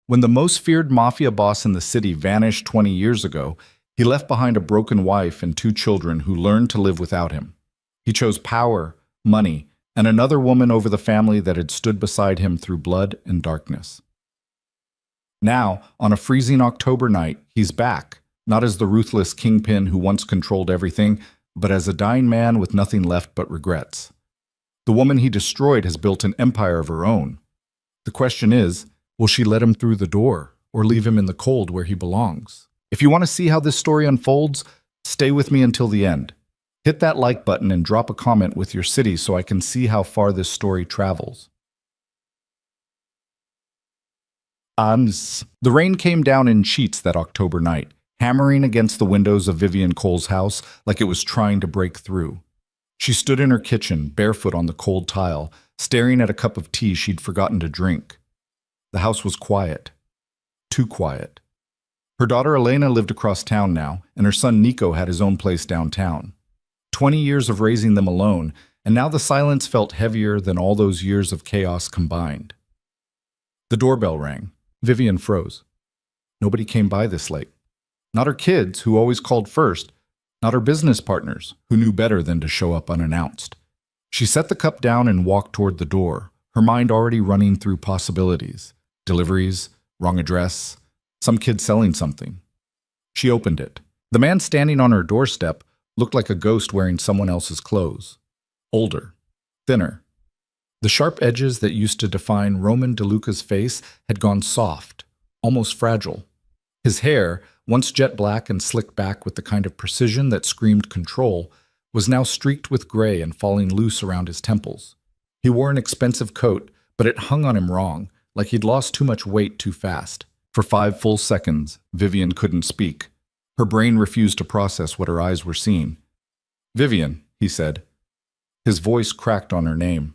When the most feared mafia boss in the city vanished 20 years ago, he left behind a broken wife and two children who learned to live without him. He chose power, money, and another woman over the family that had stood beside him through blood and darkness. Now, on a freezing October night, he's back, not as the ruthless kingpin who once controlled everything, but as a dying man with nothing left but regrets. The woman he destroyed has built an empire of her own. The question is, will she let him through the door or leave him in the cold where he belongs? If you want to see how this story unfolds, stay with me until the end. Hit that like button and drop a comment with your city so I can see how far this story travels. The rain came down in sheets that October night, hammering against the windows of Vivian Cole's house like it was trying to break through. She stood in her kitchen, barefoot on the cold tile, staring at a cup of tea she'd forgotten to drink. The house was quiet. Too quiet. Her daughter Elena lived across town now, and her son Nico had his own place downtown. 20 years of raising them alone, and now the silence felt heavier than all those years of chaos combined. The doorbell rang. Vivian froze. Nobody came by this late. Not her kids, who always called first. Not her business partners, who knew better than to show up unannounced. She set the cup down and walked toward the door, her mind already running through possibilities. Deliveries, wrong address, some kid selling something. She opened it. The man standing on her doorstep looked like a ghost wearing someone else's clothes. Older, thinner. The sharp edges that used to define Roman DeLuca's face had gone soft, almost fragile. His hair, once jet black and slicked back with the kind of precision that screamed control, was now streaked with gray and falling loose around his temples. He wore an expensive coat, but it hung on him wrong, like he'd lost too much weight too fast. For 5 full seconds, Vivian couldn't speak. Her brain refused to process what her eyes were seeing. "Vivian," he said. His voice cracked on her name.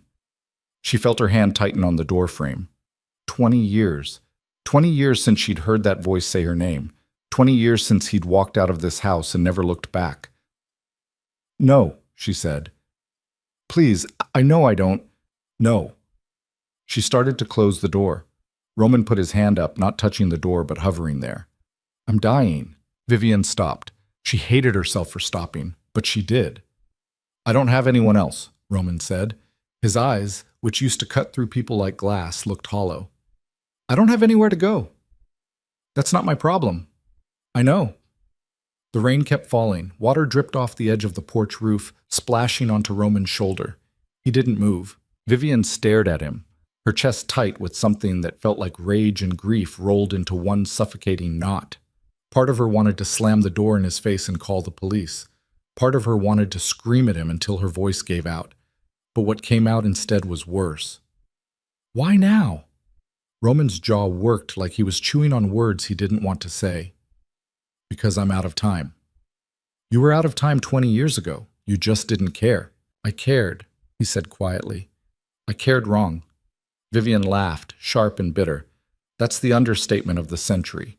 She felt her hand tighten on the doorframe. 20 years. 20 years since she'd heard that voice say her name. 20 years since he'd walked out of this house and never looked back. "No," she said. "Please, I know I don't." "No." She started to close the door. Roman put his hand up, not touching the door but hovering there. "I'm dying." Vivian stopped. She hated herself for stopping, but she did. "I don't have anyone else," Roman said. His eyes, which used to cut through people like glass, looked hollow. "I don't have anywhere to go." "That's not my problem." "I know." The rain kept falling. Water dripped off the edge of the porch roof, splashing onto Roman's shoulder. He didn't move. Vivian stared at him, her chest tight with something that felt like rage and grief rolled into one suffocating knot. Part of her wanted to slam the door in his face and call the police. Part of her wanted to scream at him until her voice gave out. But what came out instead was worse. "Why now?" Roman's jaw worked like he was chewing on words he didn't want to say. "Because I'm out of time." "You were out of time 20 years ago. You just didn't care." "I cared," he said quietly. "I cared wrong." Vivian laughed, sharp and bitter. That's the understatement of the century.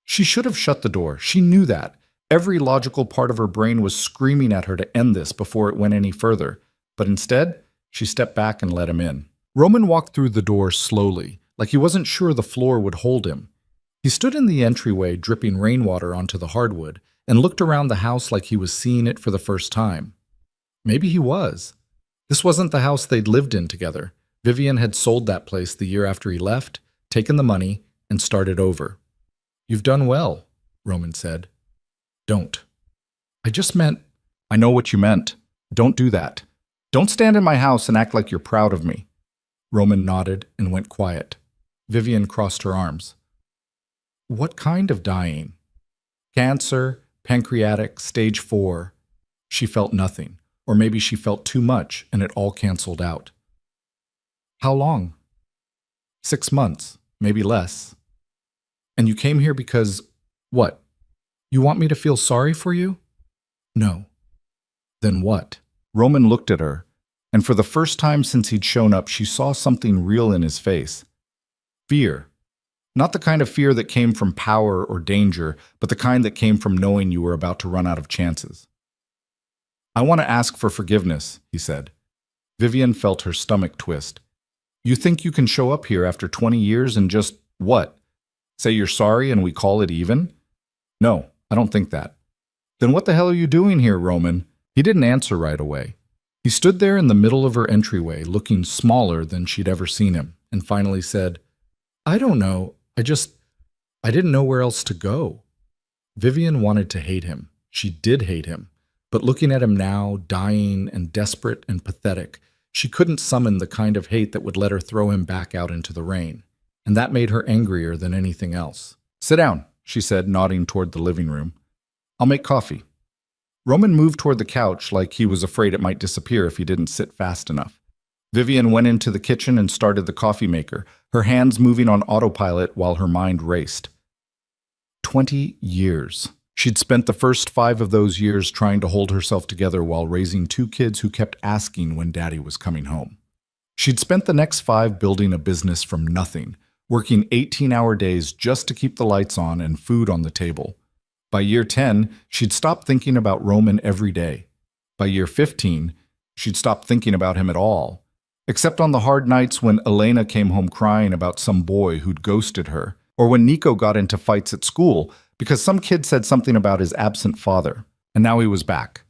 She should have shut the door. She knew that. Every logical part of her brain was screaming at her to end this before it went any further. But instead, she stepped back and let him in. Roman walked through the door slowly, like he wasn't sure the floor would hold him. He stood in the entryway, dripping rainwater onto the hardwood, and looked around the house like he was seeing it for the first time. Maybe he was. This wasn't the house they'd lived in together. Vivian had sold that place the year after he left, taken the money, and started over. "You've done well," Roman said. "Don't." "I just meant—" "I know what you meant. Don't do that. Don't stand in my house and act like you're proud of me." Roman nodded and went quiet. Vivian crossed her arms. "What kind of dying?" "Cancer, pancreatic, stage 4. She felt nothing, or maybe she felt too much and it all canceled out. "How long?" 6 months, maybe less." "And you came here because, what? You want me to feel sorry for you?" "No." "Then what?" Roman looked at her, and for the first time since he'd shown up, she saw something real in his face. Fear. Not the kind of fear that came from power or danger, but the kind that came from knowing you were about to run out of chances. "I want to ask for forgiveness," he said. Vivian felt her stomach twist. "You think you can show up here after 20 years and just, what? Say you're sorry and we call it even? No, I don't think that. Then what the hell are you doing here, Roman? He didn't answer right away. He stood there in the middle of her entryway, looking smaller than she'd ever seen him, and finally said, I don't know. I didn't know where else to go. Vivian wanted to hate him. She did hate him. But looking at him now, dying and desperate and pathetic, she couldn't summon the kind of hate that would let her throw him back out into the rain. And that made her angrier than anything else. Sit down, she said, nodding toward the living room. I'll make coffee. Roman moved toward the couch like he was afraid it might disappear if he didn't sit fast enough. Vivian went into the kitchen and started the coffee maker, her hands moving on autopilot while her mind raced. 20 years. She'd spent the first 5 of those years trying to hold herself together while raising 2 kids who kept asking when Daddy was coming home. She'd spent the next 5 building a business from nothing, working 18-hour days just to keep the lights on and food on the table. By year 10, she'd stopped thinking about Roman every day. By year 15, she'd stopped thinking about him at all, except on the hard nights when Elena came home crying about some boy who'd ghosted her, or when Nico got into fights at school because some kid said something about his absent father, and now he was back.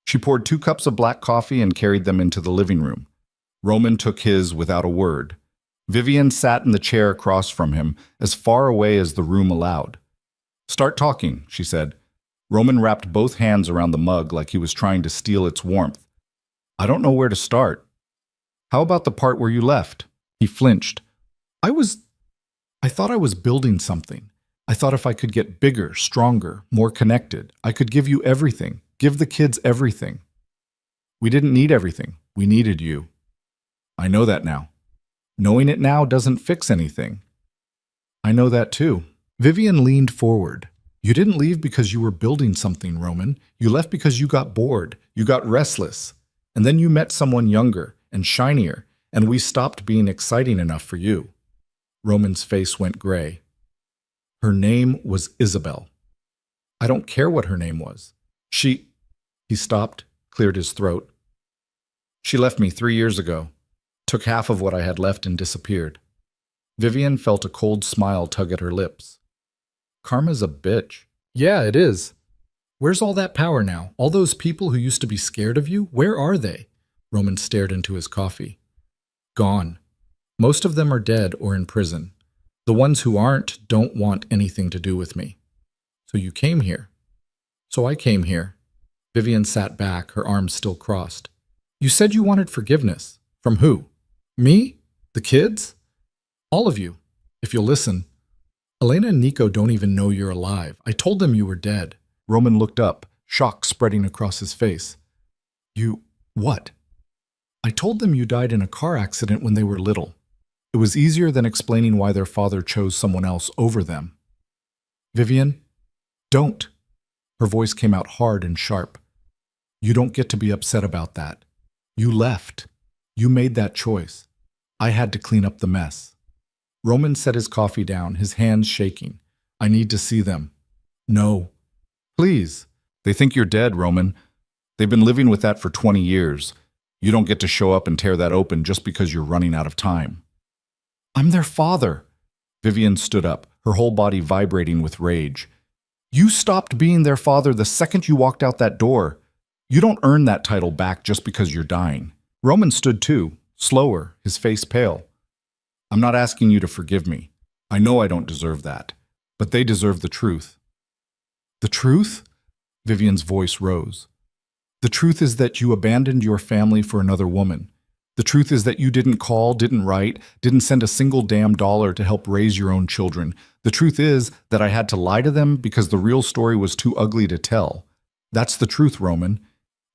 She poured 2 cups of black coffee and carried them into the living room. Roman took his without a word. Vivian sat in the chair across from him, as far away as the room allowed. Start talking, she said. Roman wrapped both hands around the mug like he was trying to steal its warmth. I don't know where to start. How about the part where you left? He flinched. I thought I was building something. I thought if I could get bigger, stronger, more connected, I could give you everything, give the kids everything. We didn't need everything. We needed you. I know that now. Knowing it now doesn't fix anything. I know that too. Vivian leaned forward. You didn't leave because you were building something, Roman. You left because you got bored. You got restless. And then you met someone younger and shinier, and we stopped being exciting enough for you. Roman's face went gray. Her name was Isabel. I don't care what her name was. He stopped, cleared his throat. She left me 3 years ago, took half of what I had left and disappeared. Vivian felt a cold smile tug at her lips. Karma's a bitch. Yeah, it is. Where's all that power now? All those people who used to be scared of you? Where are they? Roman stared into his coffee. Gone. Most of them are dead or in prison. The ones who aren't don't want anything to do with me. So you came here. So I came here. Vivian sat back, her arms still crossed. You said you wanted forgiveness. From who? Me? The kids? All of you, if you'll listen. Elena and Nico don't even know you're alive. I told them you were dead. Roman looked up, shock spreading across his face. You, what? I told them you died in a car accident when they were little. It was easier than explaining why their father chose someone else over them. Vivian, don't. Her voice came out hard and sharp. You don't get to be upset about that. You left. You made that choice. I had to clean up the mess. Roman set his coffee down, his hands shaking. I need to see them. No. Please. They think you're dead, Roman. They've been living with that for 20 years. You don't get to show up and tear that open just because you're running out of time. I'm their father. Vivian stood up, her whole body vibrating with rage. You stopped being their father the second you walked out that door. You don't earn that title back just because you're dying. Roman stood too, slower, his face pale. I'm not asking you to forgive me. I know I don't deserve that. But they deserve the truth. The truth? Vivian's voice rose. The truth is that you abandoned your family for another woman. The truth is that you didn't call, didn't write, didn't send a single damn dollar to help raise your own children. The truth is that I had to lie to them because the real story was too ugly to tell. That's the truth, Roman.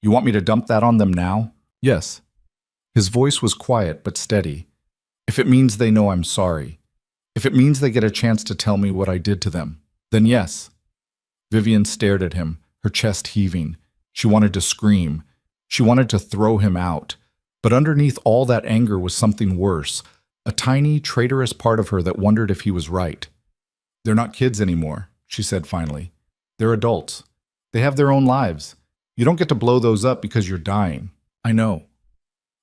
You want me to dump that on them now? Yes. His voice was quiet but steady. If it means they know I'm sorry, if it means they get a chance to tell me what I did to them, then yes. Vivian stared at him, her chest heaving. She wanted to scream. She wanted to throw him out. But underneath all that anger was something worse, a tiny, traitorous part of her that wondered if he was right. They're not kids anymore, she said finally. They're adults. They have their own lives. You don't get to blow those up because you're dying. I know.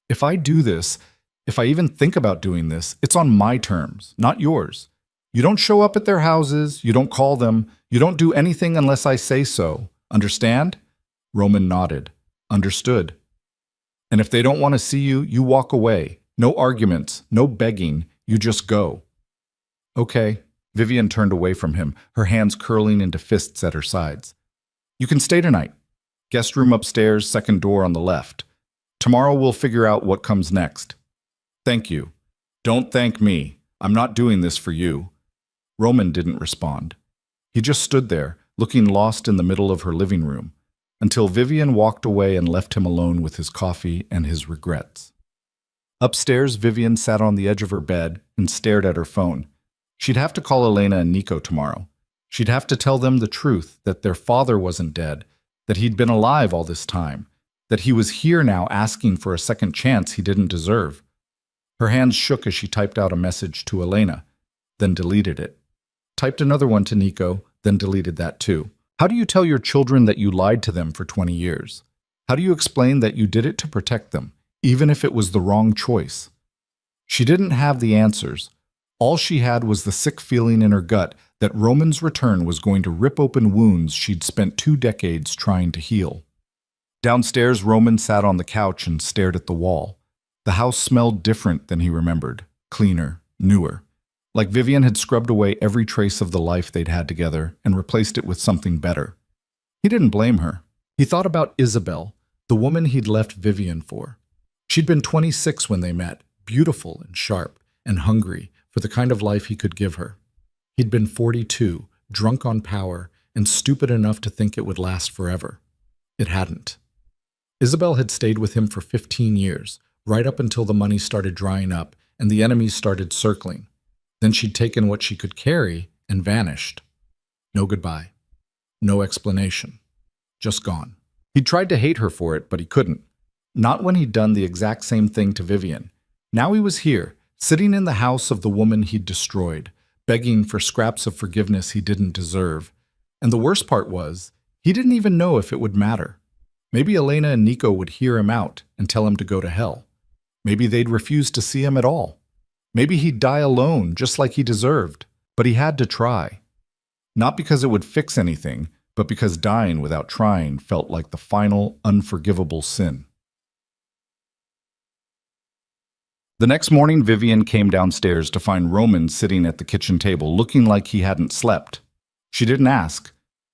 If I do this, if I even think about doing this, it's on my terms, not yours. You don't show up at their houses, you don't call them, you don't do anything unless I say so. Understand? Roman nodded. Understood. And if they don't want to see you, you walk away. No arguments, no begging, you just go. Okay. Vivian turned away from him, her hands curling into fists at her sides. You can stay tonight. Guest room upstairs, second door on the left. Tomorrow we'll figure out what comes next. Thank you. Don't thank me. I'm not doing this for you. Roman didn't respond. He just stood there, looking lost in the middle of her living room, until Vivian walked away and left him alone with his coffee and his regrets. Upstairs, Vivian sat on the edge of her bed and stared at her phone. She'd have to call Elena and Nico tomorrow. She'd have to tell them the truth, that their father wasn't dead, that he'd been alive all this time, that he was here now asking for a second chance he didn't deserve. Her hands shook as she typed out a message to Elena, then deleted it. Typed another one to Nico, then deleted that too. How do you tell your children that you lied to them for 20 years? How do you explain that you did it to protect them, even if it was the wrong choice? She didn't have the answers. All she had was the sick feeling in her gut that Roman's return was going to rip open wounds she'd spent 2 decades trying to heal. Downstairs, Roman sat on the couch and stared at the wall. The house smelled different than he remembered, cleaner, newer. Like Vivian had scrubbed away every trace of the life they'd had together and replaced it with something better. He didn't blame her. He thought about Isabel, the woman he'd left Vivian for. She'd been 26 when they met, beautiful and sharp and hungry for the kind of life he could give her. He'd been 42, drunk on power, and stupid enough to think it would last forever. It hadn't. Isabel had stayed with him for 15 years, right up until the money started drying up and the enemies started circling. Then she'd taken what she could carry and vanished. No goodbye. No explanation. Just gone. He'd tried to hate her for it, but he couldn't. Not when he'd done the exact same thing to Vivian. Now he was here, sitting in the house of the woman he'd destroyed, begging for scraps of forgiveness he didn't deserve. And the worst part was, he didn't even know if it would matter. Maybe Elena and Nico would hear him out and tell him to go to hell. Maybe they'd refuse to see him at all. Maybe he'd die alone, just like he deserved. But he had to try. Not because it would fix anything, but because dying without trying felt like the final, unforgivable sin. The next morning, Vivian came downstairs to find Roman sitting at the kitchen table, looking like he hadn't slept. She didn't ask.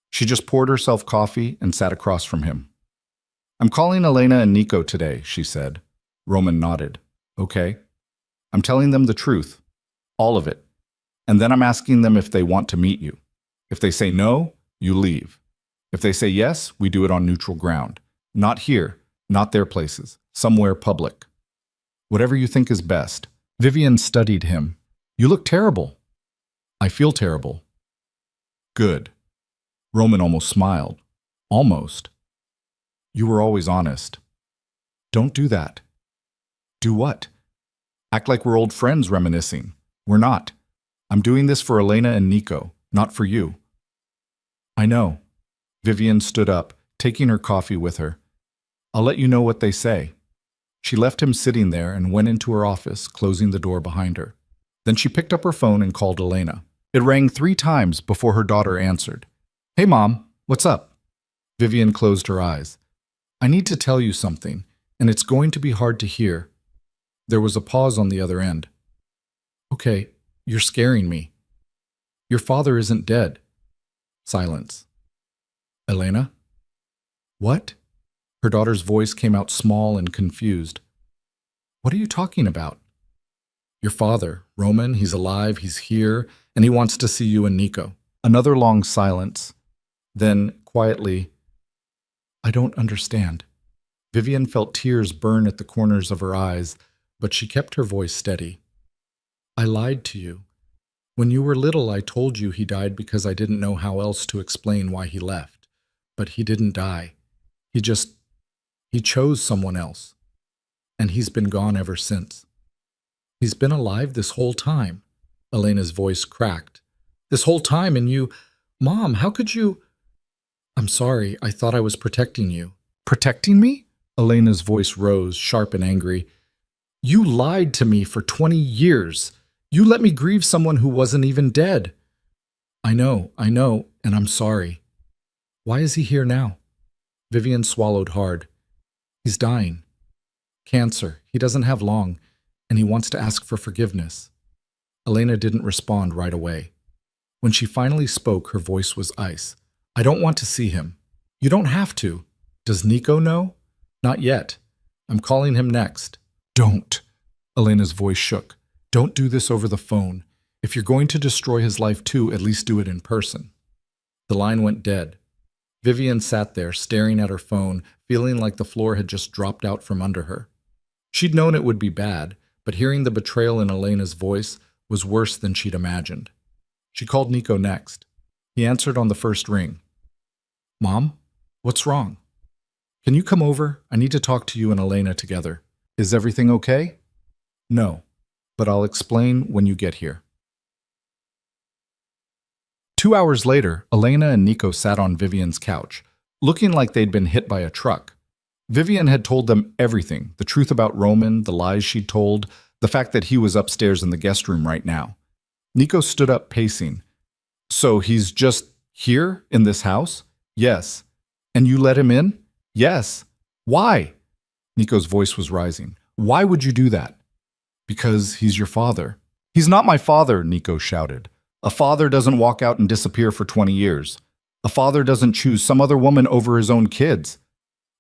She just poured herself coffee and sat across from him. I'm calling Elena and Nico today, she said. Roman nodded. Okay. I'm telling them the truth. All of it. And then I'm asking them if they want to meet you. If they say no, you leave. If they say yes, we do it on neutral ground. Not here, not their places, somewhere public. Whatever you think is best. Vivian studied him. You look terrible. I feel terrible. Good. Roman almost smiled. Almost. You were always honest. Don't do that. Do what? Act like we're old friends reminiscing. We're not. I'm doing this for Elena and Nico, not for you. I know. Vivian stood up, taking her coffee with her. I'll let you know what they say. She left him sitting there and went into her office, closing the door behind her. Then she picked up her phone and called Elena. It rang 3 times before her daughter answered. Hey, Mom, what's up? Vivian closed her eyes. I need to tell you something, and it's going to be hard to hear. There was a pause on the other end. Okay, you're scaring me. Your father isn't dead. Silence. Elena? What? Her daughter's voice came out small and confused. What are you talking about? Your father, Roman, he's alive, he's here, and he wants to see you and Nico. Another long silence. Then, quietly, I don't understand. Vivian felt tears burn at the corners of her eyes, but she kept her voice steady. I lied to you. When you were little, I told you he died because I didn't know how else to explain why he left. But he didn't die. He chose someone else. And he's been gone ever since. He's been alive this whole time. Elena's voice cracked. This whole time, and you... Mom, how could you... I'm sorry, I thought I was protecting you. Protecting me? Elena's voice rose, sharp and angry. You lied to me for 20 years. You let me grieve someone who wasn't even dead. I know, and I'm sorry. Why is he here now? Vivian swallowed hard. He's dying. Cancer. He doesn't have long, and he wants to ask for forgiveness. Elena didn't respond right away. When she finally spoke, her voice was ice. I don't want to see him. You don't have to. Does Nico know? Not yet. I'm calling him next. Don't. Elena's voice shook. Don't do this over the phone. If you're going to destroy his life too, at least do it in person. The line went dead. Vivian sat there, staring at her phone, feeling like the floor had just dropped out from under her. She'd known it would be bad, but hearing the betrayal in Elena's voice was worse than she'd imagined. She called Nico next. He answered on the first ring. Mom, what's wrong? Can you come over? I need to talk to you and Elena together. Is everything okay? No, but I'll explain when you get here. 2 hours later, Elena and Nico sat on Vivian's couch, looking like they'd been hit by a truck. Vivian had told them everything, the truth about Roman, the lies she'd told, the fact that he was upstairs in the guest room right now. Nico stood up, pacing. So he's just here, in this house? Yes. And you let him in? Yes. Why? Nico's voice was rising. Why would you do that? Because he's your father. He's not my father, Nico shouted. A father doesn't walk out and disappear for 20 years. A father doesn't choose some other woman over his own kids.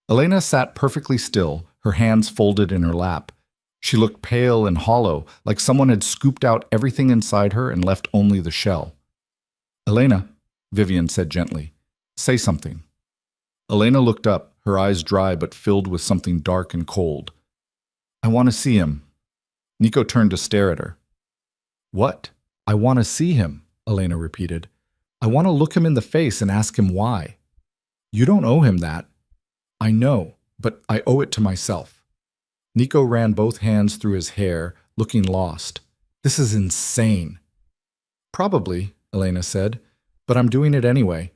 Elena sat perfectly still, her hands folded in her lap. She looked pale and hollow, like someone had scooped out everything inside her and left only the shell. Elena, Vivian said gently, say something. Elena looked up, her eyes dry but filled with something dark and cold. I want to see him. Nico turned to stare at her. What? I want to see him, Elena repeated. I want to look him in the face and ask him why. You don't owe him that. I know, but I owe it to myself. Nico ran both hands through his hair, looking lost. This is insane. Probably, Elena said, but I'm doing it anyway.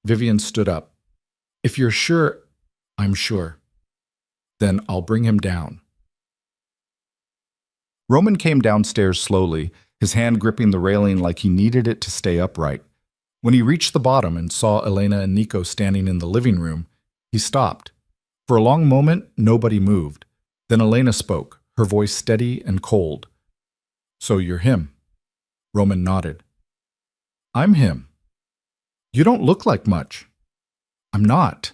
Vivian stood up. If you're sure, I'm sure. Then I'll bring him down. Roman came downstairs slowly, his hand gripping the railing like he needed it to stay upright. When he reached the bottom and saw Elena and Nico standing in the living room, he stopped. For a long moment, nobody moved. Then Elena spoke, her voice steady and cold. So you're him. Roman nodded. I'm him. You don't look like much. I'm not.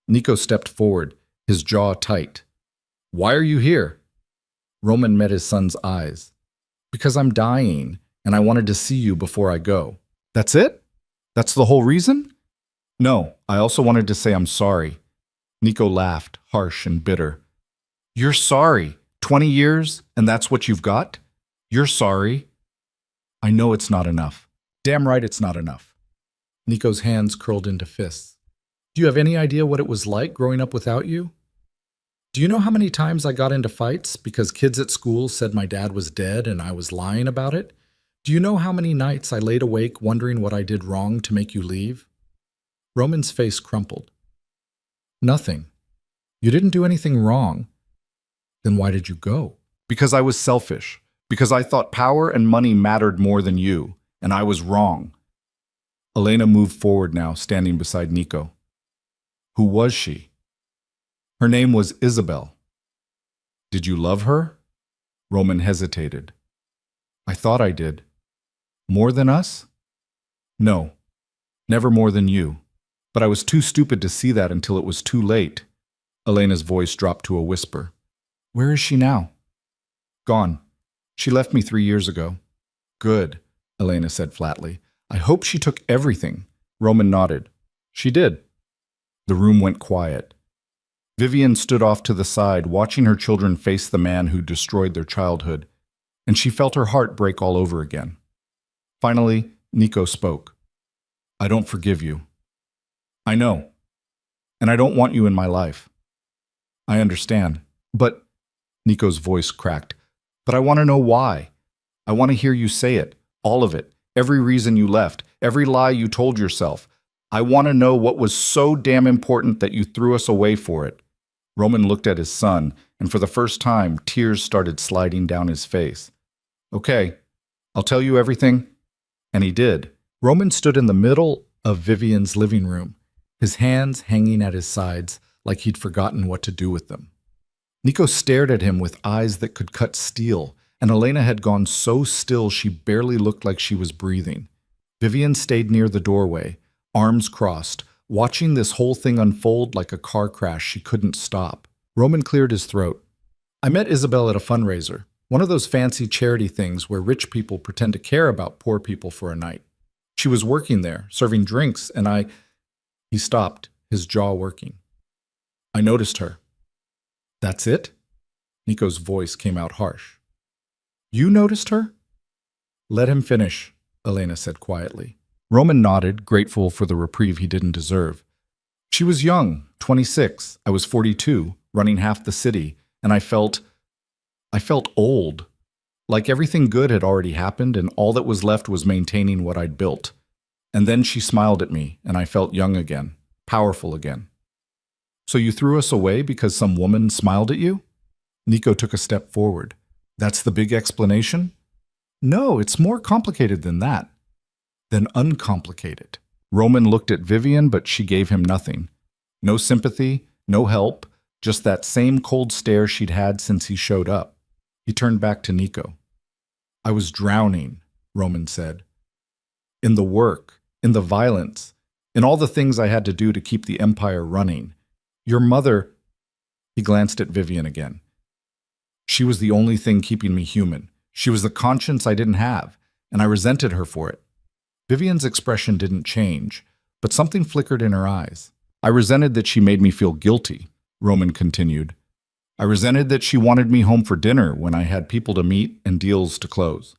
Nico stepped forward, his jaw tight. Why are you here? Roman met his son's eyes. Because I'm dying, and I wanted to see you before I go. That's it? That's the whole reason? No, I also wanted to say I'm sorry. Nico laughed, harsh and bitter. You're sorry? 20 years, and that's what you've got? You're sorry? I know it's not enough. Damn right it's not enough. Nico's hands curled into fists. Do you have any idea what it was like growing up without you? Do you know how many times I got into fights because kids at school said my dad was dead and I was lying about it? Do you know how many nights I laid awake wondering what I did wrong to make you leave? Roman's face crumpled. Nothing. You didn't do anything wrong. Then why did you go? Because I was selfish. Because I thought power and money mattered more than you, and I was wrong. Elena moved forward now, standing beside Nico. Who was she? Her name was Isabel. Did you love her? Roman hesitated. I thought I did. More than us? No, never more than you. But I was too stupid to see that until it was too late. Elena's voice dropped to a whisper. Where is she now? Gone. She left me 3 years ago. Good, Elena said flatly. I hope she took everything. Roman nodded. She did. The room went quiet. Vivian stood off to the side, watching her children face the man who destroyed their childhood, and she felt her heart break all over again. Finally, Nico spoke. I don't forgive you. I know. And I don't want you in my life. I understand. But, Nico's voice cracked, but I want to know why. I want to hear you say it, all of it, every reason you left, every lie you told yourself. I want to know what was so damn important that you threw us away for it. Roman looked at his son, and for the first time, tears started sliding down his face. Okay, I'll tell you everything. And he did. Roman stood in the middle of Vivian's living room, his hands hanging at his sides like he'd forgotten what to do with them. Nico stared at him with eyes that could cut steel, and Elena had gone so still she barely looked like she was breathing. Vivian stayed near the doorway, arms crossed, watching this whole thing unfold like a car crash she couldn't stop. Roman cleared his throat. I met Isabel at a fundraiser, one of those fancy charity things where rich people pretend to care about poor people for a night. She was working there, serving drinks, and He stopped, his jaw working. I noticed her. That's it? Nico's voice came out harsh. You noticed her? Let him finish, Elena said quietly. Roman nodded, grateful for the reprieve he didn't deserve. She was young, 26. I was 42, running half the city, and I felt old. Like everything good had already happened, and all that was left was maintaining what I'd built. And then she smiled at me, and I felt young again, powerful again. So you threw us away because some woman smiled at you? Nico took a step forward. That's the big explanation? No, it's more complicated than that. Then uncomplicated. Roman looked at Vivian, but she gave him nothing. No sympathy, no help, just that same cold stare she'd had since he showed up. He turned back to Nico. I was drowning, Roman said. In the work, in the violence, in all the things I had to do to keep the empire running. Your mother, he glanced at Vivian again. She was the only thing keeping me human. She was the conscience I didn't have, and I resented her for it. Vivian's expression didn't change, but something flickered in her eyes. I resented that she made me feel guilty, Roman continued. I resented that she wanted me home for dinner when I had people to meet and deals to close.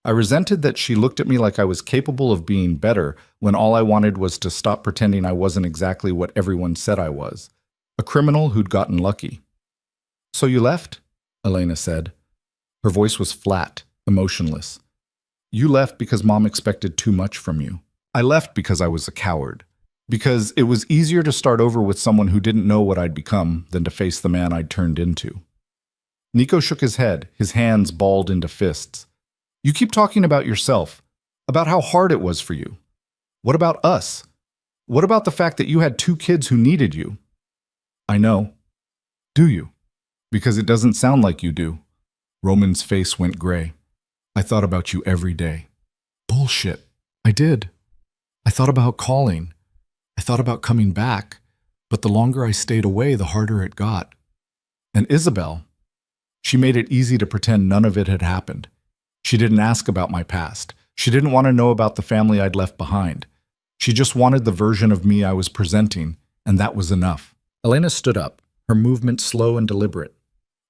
I resented that she looked at me like I was capable of being better when all I wanted was to stop pretending I wasn't exactly what everyone said I was, a criminal who'd gotten lucky. So you left? Elena said. Her voice was flat, emotionless. You left because Mom expected too much from you. I left because I was a coward. Because it was easier to start over with someone who didn't know what I'd become than to face the man I'd turned into. Nico shook his head, his hands balled into fists. You keep talking about yourself, about how hard it was for you. What about us? What about the fact that you had 2 kids who needed you? I know. Do you? Because it doesn't sound like you do. Roman's face went gray. I thought about you every day. Bullshit. I did. I thought about calling. I thought about coming back, but the longer I stayed away, the harder it got. And Isabel, she made it easy to pretend none of it had happened. She didn't ask about my past. She didn't want to know about the family I'd left behind. She just wanted the version of me I was presenting, and that was enough. Elena stood up, her movement slow and deliberate.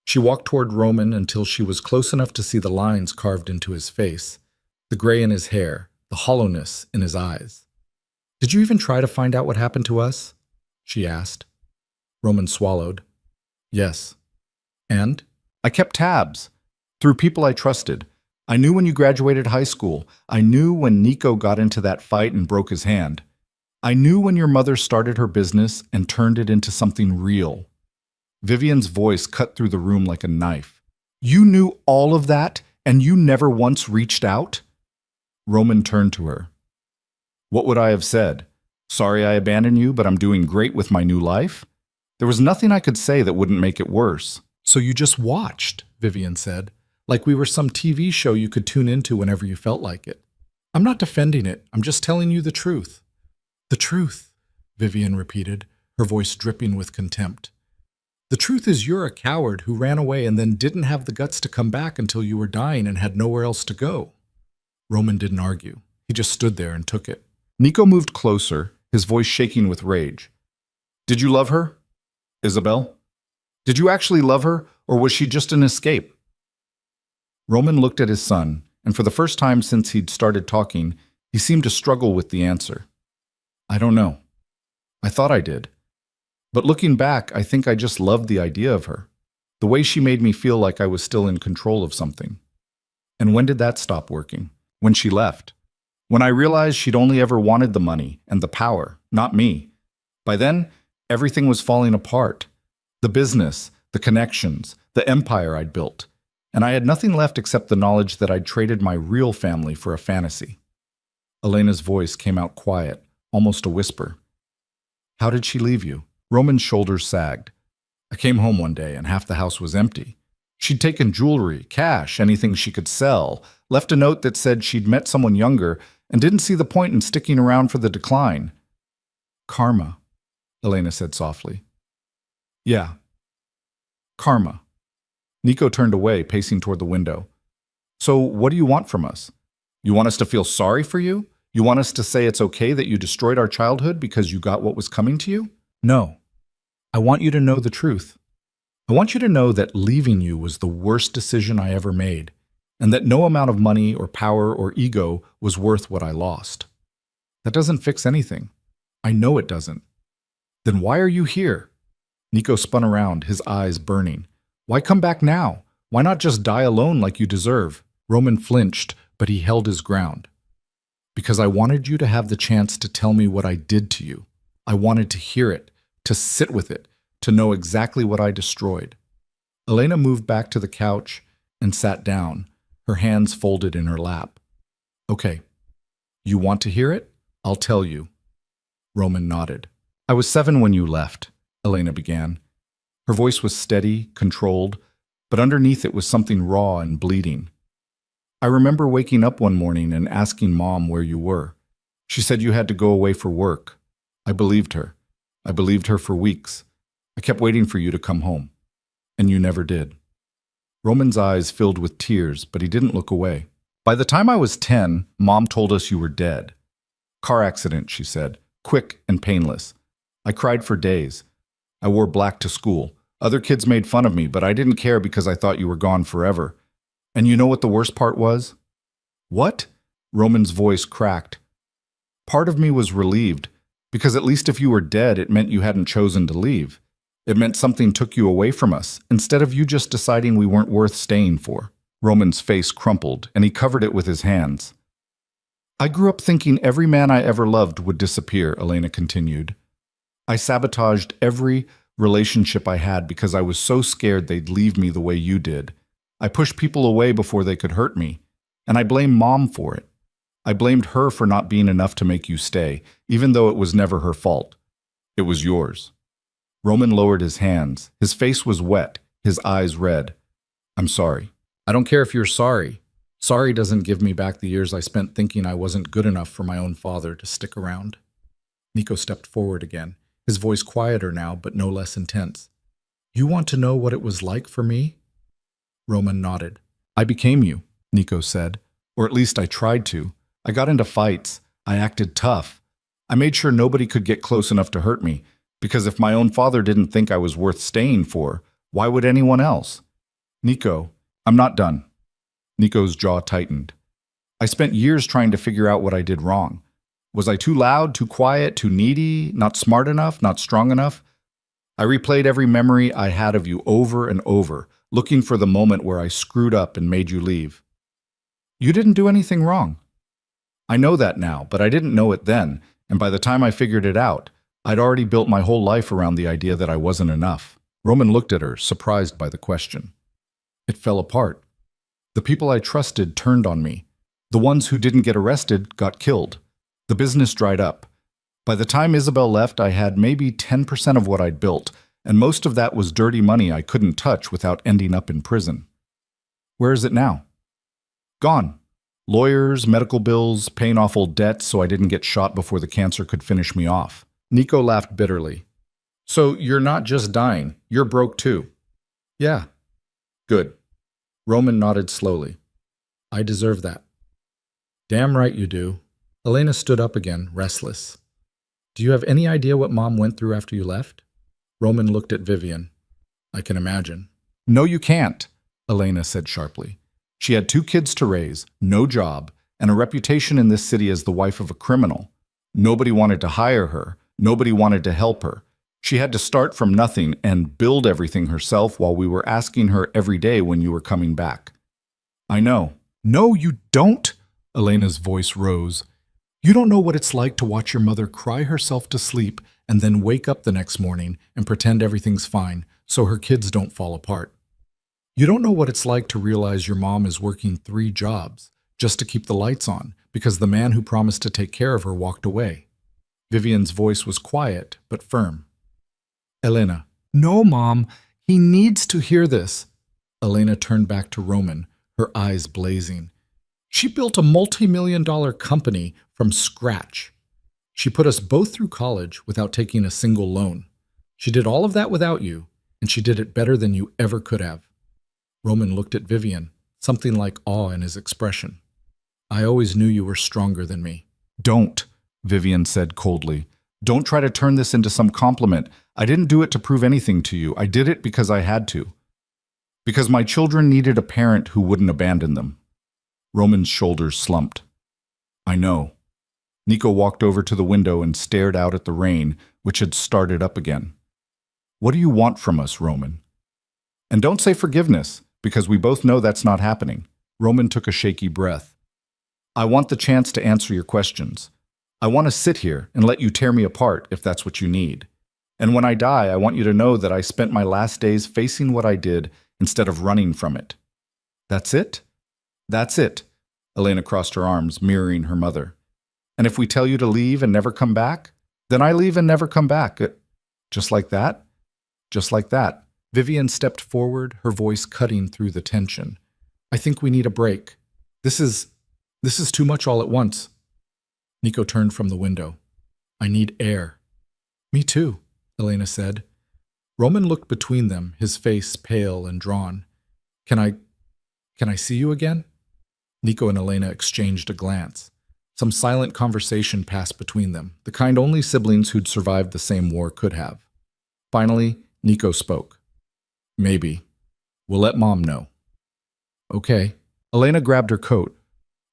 She walked toward Roman until she was close enough to see the lines carved into his face, the gray in his hair, the hollowness in his eyes. Did you even try to find out what happened to us? She asked. Roman swallowed. Yes. And? I kept tabs. Through people I trusted. I knew when you graduated high school. I knew when Nico got into that fight and broke his hand. I knew when your mother started her business and turned it into something real. Vivian's voice cut through the room like a knife. You knew all of that, and you never once reached out? Roman turned to her. What would I have said? Sorry I abandoned you, but I'm doing great with my new life? There was nothing I could say that wouldn't make it worse. So you just watched, Vivian said, like we were some TV show you could tune into whenever you felt like it. I'm not defending it. I'm just telling you the truth. The truth, Vivian repeated, her voice dripping with contempt. The truth is you're a coward who ran away and then didn't have the guts to come back until you were dying and had nowhere else to go. Roman didn't argue. He just stood there and took it. Nico moved closer, his voice shaking with rage. Did you love her, Isabel? Did you actually love her, or was she just an escape? Roman looked at his son, and for the first time since he'd started talking, he seemed to struggle with the answer. I don't know. I thought I did. But looking back, I think I just loved the idea of her, the way she made me feel like I was still in control of something. And when did that stop working? When she left. When I realized she'd only ever wanted the money and the power, not me. By then, everything was falling apart. The business, the connections, the empire I'd built. and I had nothing left except the knowledge that I'd traded my real family for a fantasy. Elena's voice came out quiet, almost a whisper. How did she leave you? Roman's shoulders sagged. I came home one day and half the house was empty. She'd taken jewelry, cash, anything she could sell, left a note that said she'd met someone younger and didn't see the point in sticking around for the decline. Karma, Elena said softly. Yeah. Karma. Nico turned away, pacing toward the window. So what do you want from us? You want us to feel sorry for you? You want us to say it's okay that you destroyed our childhood because you got what was coming to you? No. I want you to know the truth. I want you to know that leaving you was the worst decision I ever made, and that no amount of money or power or ego was worth what I lost. That doesn't fix anything. I know it doesn't. Then why are you here? Nico spun around, his eyes burning. Why come back now? Why not just die alone like you deserve? Roman flinched, but he held his ground. Because I wanted you to have the chance to tell me what I did to you. I wanted to hear it, to sit with it, to know exactly what I destroyed. Elena moved back to the couch and sat down, her hands folded in her lap. Okay, you want to hear it? I'll tell you. Roman nodded. I was 7 when you left, Elena began. Her voice was steady, controlled, but underneath it was something raw and bleeding. I remember waking up one morning and asking Mom where you were. She said you had to go away for work. I believed her. I believed her for weeks. I kept waiting for you to come home. And you never did. Roman's eyes filled with tears, but he didn't look away. By the time I was 10, Mom told us you were dead. Car accident, she said. Quick and painless. I cried for days. I wore black to school. Other kids made fun of me, but I didn't care because I thought you were gone forever. And you know what the worst part was? What? Roman's voice cracked. Part of me was relieved, because at least if you were dead, it meant you hadn't chosen to leave. It meant something took you away from us, instead of you just deciding we weren't worth staying for. Roman's face crumpled, and he covered it with his hands. I grew up thinking every man I ever loved would disappear, Elena continued. I sabotaged every relationship I had because I was so scared they'd leave me the way you did. I pushed people away before they could hurt me, and I blame Mom for it. I blamed her for not being enough to make you stay, even though it was never her fault. It was yours. Roman lowered his hands. His face was wet, his eyes red. I'm sorry. I don't care if you're sorry. Sorry doesn't give me back the years I spent thinking I wasn't good enough for my own father to stick around. Nico stepped forward again, his voice quieter now, but no less intense. You want to know what it was like for me? Roman nodded. I became you, Nico said. Or at least I tried to. I got into fights. I acted tough. I made sure nobody could get close enough to hurt me, because if my own father didn't think I was worth staying for, why would anyone else? Nico, I'm not done. Nico's jaw tightened. I spent years trying to figure out what I did wrong. Was I too loud, too quiet, too needy, not smart enough, not strong enough? I replayed every memory I had of you over and over, looking for the moment where I screwed up and made you leave. You didn't do anything wrong. I know that now, but I didn't know it then, and by the time I figured it out, I'd already built my whole life around the idea that I wasn't enough. Roman looked at her, surprised by the question. It fell apart. The people I trusted turned on me. The ones who didn't get arrested got killed. The business dried up. By the time Isabel left, I had maybe 10% of what I'd built, and most of that was dirty money I couldn't touch without ending up in prison. Where is it now? Gone. Lawyers, medical bills, paying off old debts so I didn't get shot before the cancer could finish me off. Nico laughed bitterly. So you're not just dying, you're broke too. Yeah. Good. Roman nodded slowly. I deserve that. Damn right you do. Elena stood up again, restless. Do you have any idea what Mom went through after you left? Roman looked at Vivian. I can imagine. No, you can't, Elena said sharply. She had 2 kids to raise, no job, and a reputation in this city as the wife of a criminal. Nobody wanted to hire her. Nobody wanted to help her. She had to start from nothing and build everything herself while we were asking her every day when you were coming back. I know. No, you don't, Elena's voice rose. You don't know what it's like to watch your mother cry herself to sleep and then wake up the next morning and pretend everything's fine so her kids don't fall apart. You don't know what it's like to realize your mom is working 3 jobs just to keep the lights on because the man who promised to take care of her walked away. Vivian's voice was quiet but firm. Elena, no, Mom. He needs to hear this. Elena turned back to Roman, her eyes blazing. She built a multi-million-dollar company from scratch. She put us both through college without taking a single loan. She did all of that without you, and she did it better than you ever could have. Roman looked at Vivian, something like awe in his expression. I always knew you were stronger than me. Don't, Vivian said coldly. Don't try to turn this into some compliment. I didn't do it to prove anything to you. I did it because I had to. Because my children needed a parent who wouldn't abandon them. Roman's shoulders slumped. I know. Nico walked over to the window and stared out at the rain, which had started up again. What do you want from us, Roman? And don't say forgiveness, because we both know that's not happening. Roman took a shaky breath. I want the chance to answer your questions. I want to sit here and let you tear me apart if that's what you need. And when I die, I want you to know that I spent my last days facing what I did instead of running from it. That's it? That's it. Elena crossed her arms, mirroring her mother. And if we tell you to leave and never come back, then I leave and never come back. Just like that? Just like that. Vivian stepped forward, her voice cutting through the tension. I think we need a break. This is too much all at once. Nico turned from the window. I need air. Me too, Elena said. Roman looked between them, his face pale and drawn. Can I see you again? Nico and Elena exchanged a glance. Some silent conversation passed between them, the kind only siblings who'd survived the same war could have. Finally, Nico spoke. Maybe. We'll let Mom know. Okay. Elena grabbed her coat.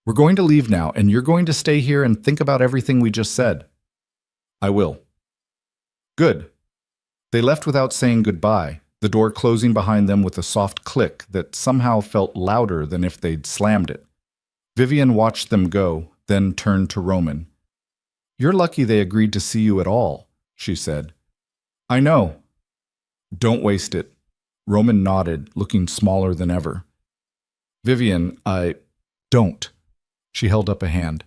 We're going to leave now, and you're going to stay here and think about everything we just said. I will. Good. They left without saying goodbye, the door closing behind them with a soft click that somehow felt louder than if they'd slammed it. Vivian watched them go, then turned to Roman. You're lucky they agreed to see you at all, she said. I know. Don't waste it. Roman nodded, looking smaller than ever. Vivian, don't. She held up a hand.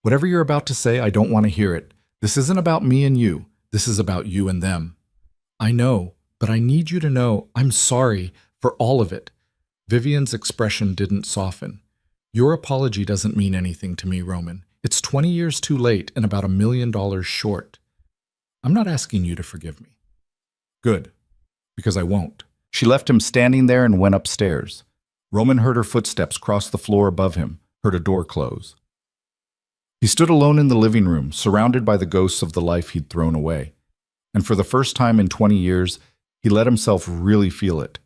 Whatever you're about to say, I don't want to hear it. This isn't about me and you. This is about you and them. I know, but I need you to know I'm sorry for all of it. Vivian's expression didn't soften. Your apology doesn't mean anything to me, Roman. It's 20 years too late and about $1 million short. I'm not asking you to forgive me. Good, because I won't. She left him standing there and went upstairs. Roman heard her footsteps cross the floor above him, heard a door close. He stood alone in the living room, surrounded by the ghosts of the life he'd thrown away. And for the first time in 20 years, he let himself really feel it.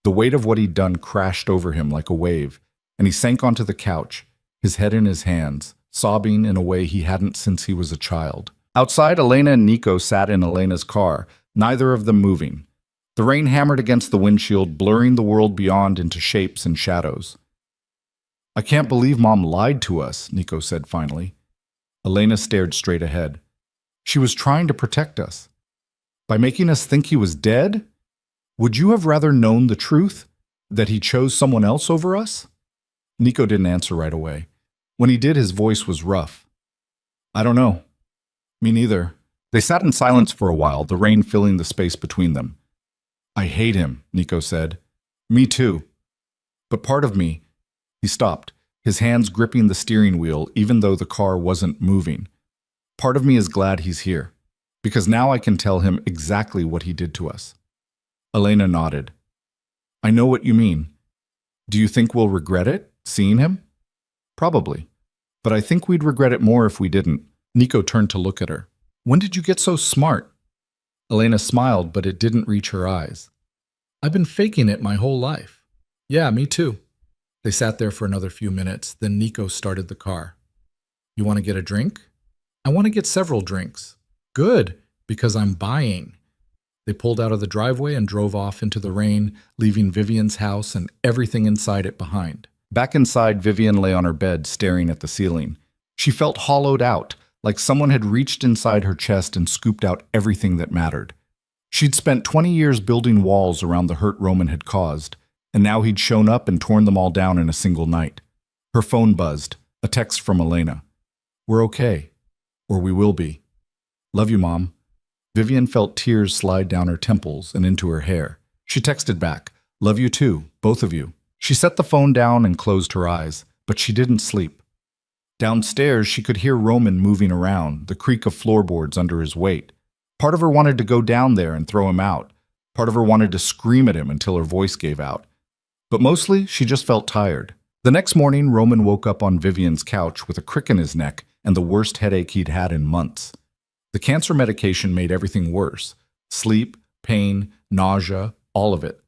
The weight of what he'd done crashed over him like a wave, and he sank onto the couch, his head in his hands, sobbing in a way he hadn't since he was a child. Outside, Elena and Nico sat in Elena's car, neither of them moving. The rain hammered against the windshield, blurring the world beyond into shapes and shadows. I can't believe Mom lied to us, Nico said finally. Elena stared straight ahead. She was trying to protect us. By making us think he was dead? Would you have rather known the truth? That he chose someone else over us? Nico didn't answer right away. When he did, his voice was rough. I don't know. Me neither. They sat in silence for a while, the rain filling the space between them. I hate him, Nico said. Me too. But part of me... He stopped, his hands gripping the steering wheel even though the car wasn't moving. Part of me is glad he's here, because now I can tell him exactly what he did to us. Elena nodded. I know what you mean. Do you think we'll regret it, seeing him? Probably. But I think we'd regret it more if we didn't. Nico turned to look at her. When did you get so smart? Elena smiled, but it didn't reach her eyes. I've been faking it my whole life. Yeah, me too. They sat there for another few minutes, then Nico started the car. You want to get a drink? I want to get several drinks. Good, because I'm buying. They pulled out of the driveway and drove off into the rain, leaving Vivian's house and everything inside it behind. Back inside, Vivian lay on her bed, staring at the ceiling. She felt hollowed out, like someone had reached inside her chest and scooped out everything that mattered. She'd spent 20 years building walls around the hurt Roman had caused, and now he'd shown up and torn them all down in a single night. Her phone buzzed, a text from Elena. "We're okay. Or we will be. Love you, Mom." Vivian felt tears slide down her temples and into her hair. She texted back, "Love you too, both of you." She set the phone down and closed her eyes, but she didn't sleep. Downstairs, she could hear Roman moving around, the creak of floorboards under his weight. Part of her wanted to go down there and throw him out. Part of her wanted to scream at him until her voice gave out. But mostly, she just felt tired. The next morning, Roman woke up on Vivian's couch with a crick in his neck and the worst headache he'd had in months. The cancer medication made everything worse. Sleep, pain, nausea, all of it.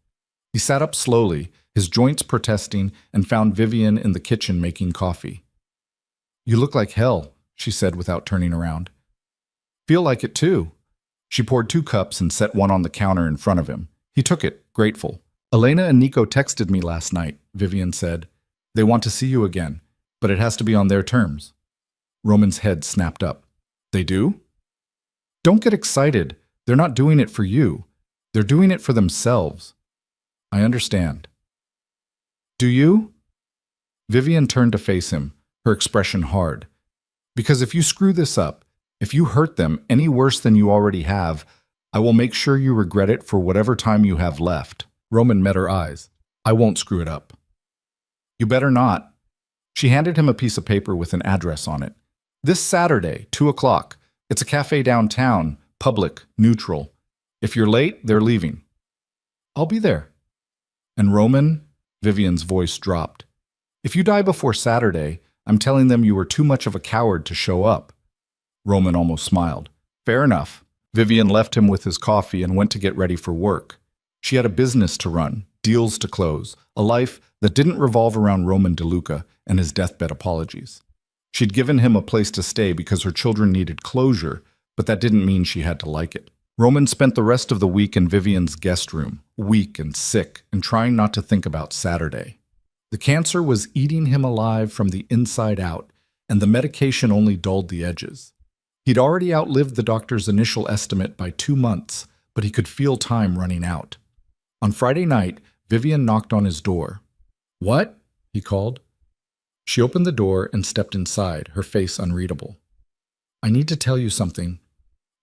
He sat up slowly, his joints protesting, and found Vivian in the kitchen making coffee. "You look like hell," she said without turning around. "Feel like it too." She poured 2 cups and set one on the counter in front of him. He took it, grateful. "Elena and Nico texted me last night," Vivian said. "They want to see you again, but it has to be on their terms." Roman's head snapped up. "They do?" "Don't get excited. They're not doing it for you. They're doing it for themselves." "I understand." "Do you?" Vivian turned to face him, her expression hard. "Because if you screw this up, if you hurt them any worse than you already have, I will make sure you regret it for whatever time you have left." Roman met her eyes. "I won't screw it up." "You better not." She handed him a piece of paper with an address on it. "This Saturday, 2 o'clock. It's a cafe downtown, public, neutral. If you're late, they're leaving." "I'll be there." "And Roman," Vivian's voice dropped, "if you die before Saturday, I'm telling them you were too much of a coward to show up." Roman almost smiled. "Fair enough." Vivian left him with his coffee and went to get ready for work. She had a business to run, deals to close, a life that didn't revolve around Roman DeLuca and his deathbed apologies. She'd given him a place to stay because her children needed closure, but that didn't mean she had to like it. Roman spent the rest of the week in Vivian's guest room, weak and sick, and trying not to think about Saturday. The cancer was eating him alive from the inside out, and the medication only dulled the edges. He'd already outlived the doctor's initial estimate by 2 months, but he could feel time running out. On Friday night, Vivian knocked on his door. "What?" he called. She opened the door and stepped inside, her face unreadable. "I need to tell you something."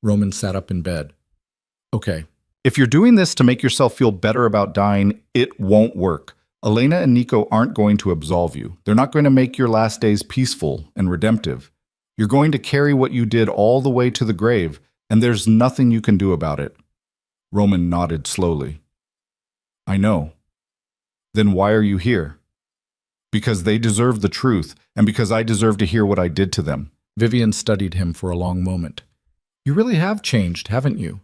Roman sat up in bed. "Okay. If you're doing this to make yourself feel better about dying, it won't work. Elena and Nico aren't going to absolve you. They're not going to make your last days peaceful and redemptive. You're going to carry what you did all the way to the grave, and there's nothing you can do about it." Roman nodded slowly. "I know." "Then why are you here?" "Because they deserve the truth, and because I deserve to hear what I did to them." Vivian studied him for a long moment. "You really have changed, haven't you?"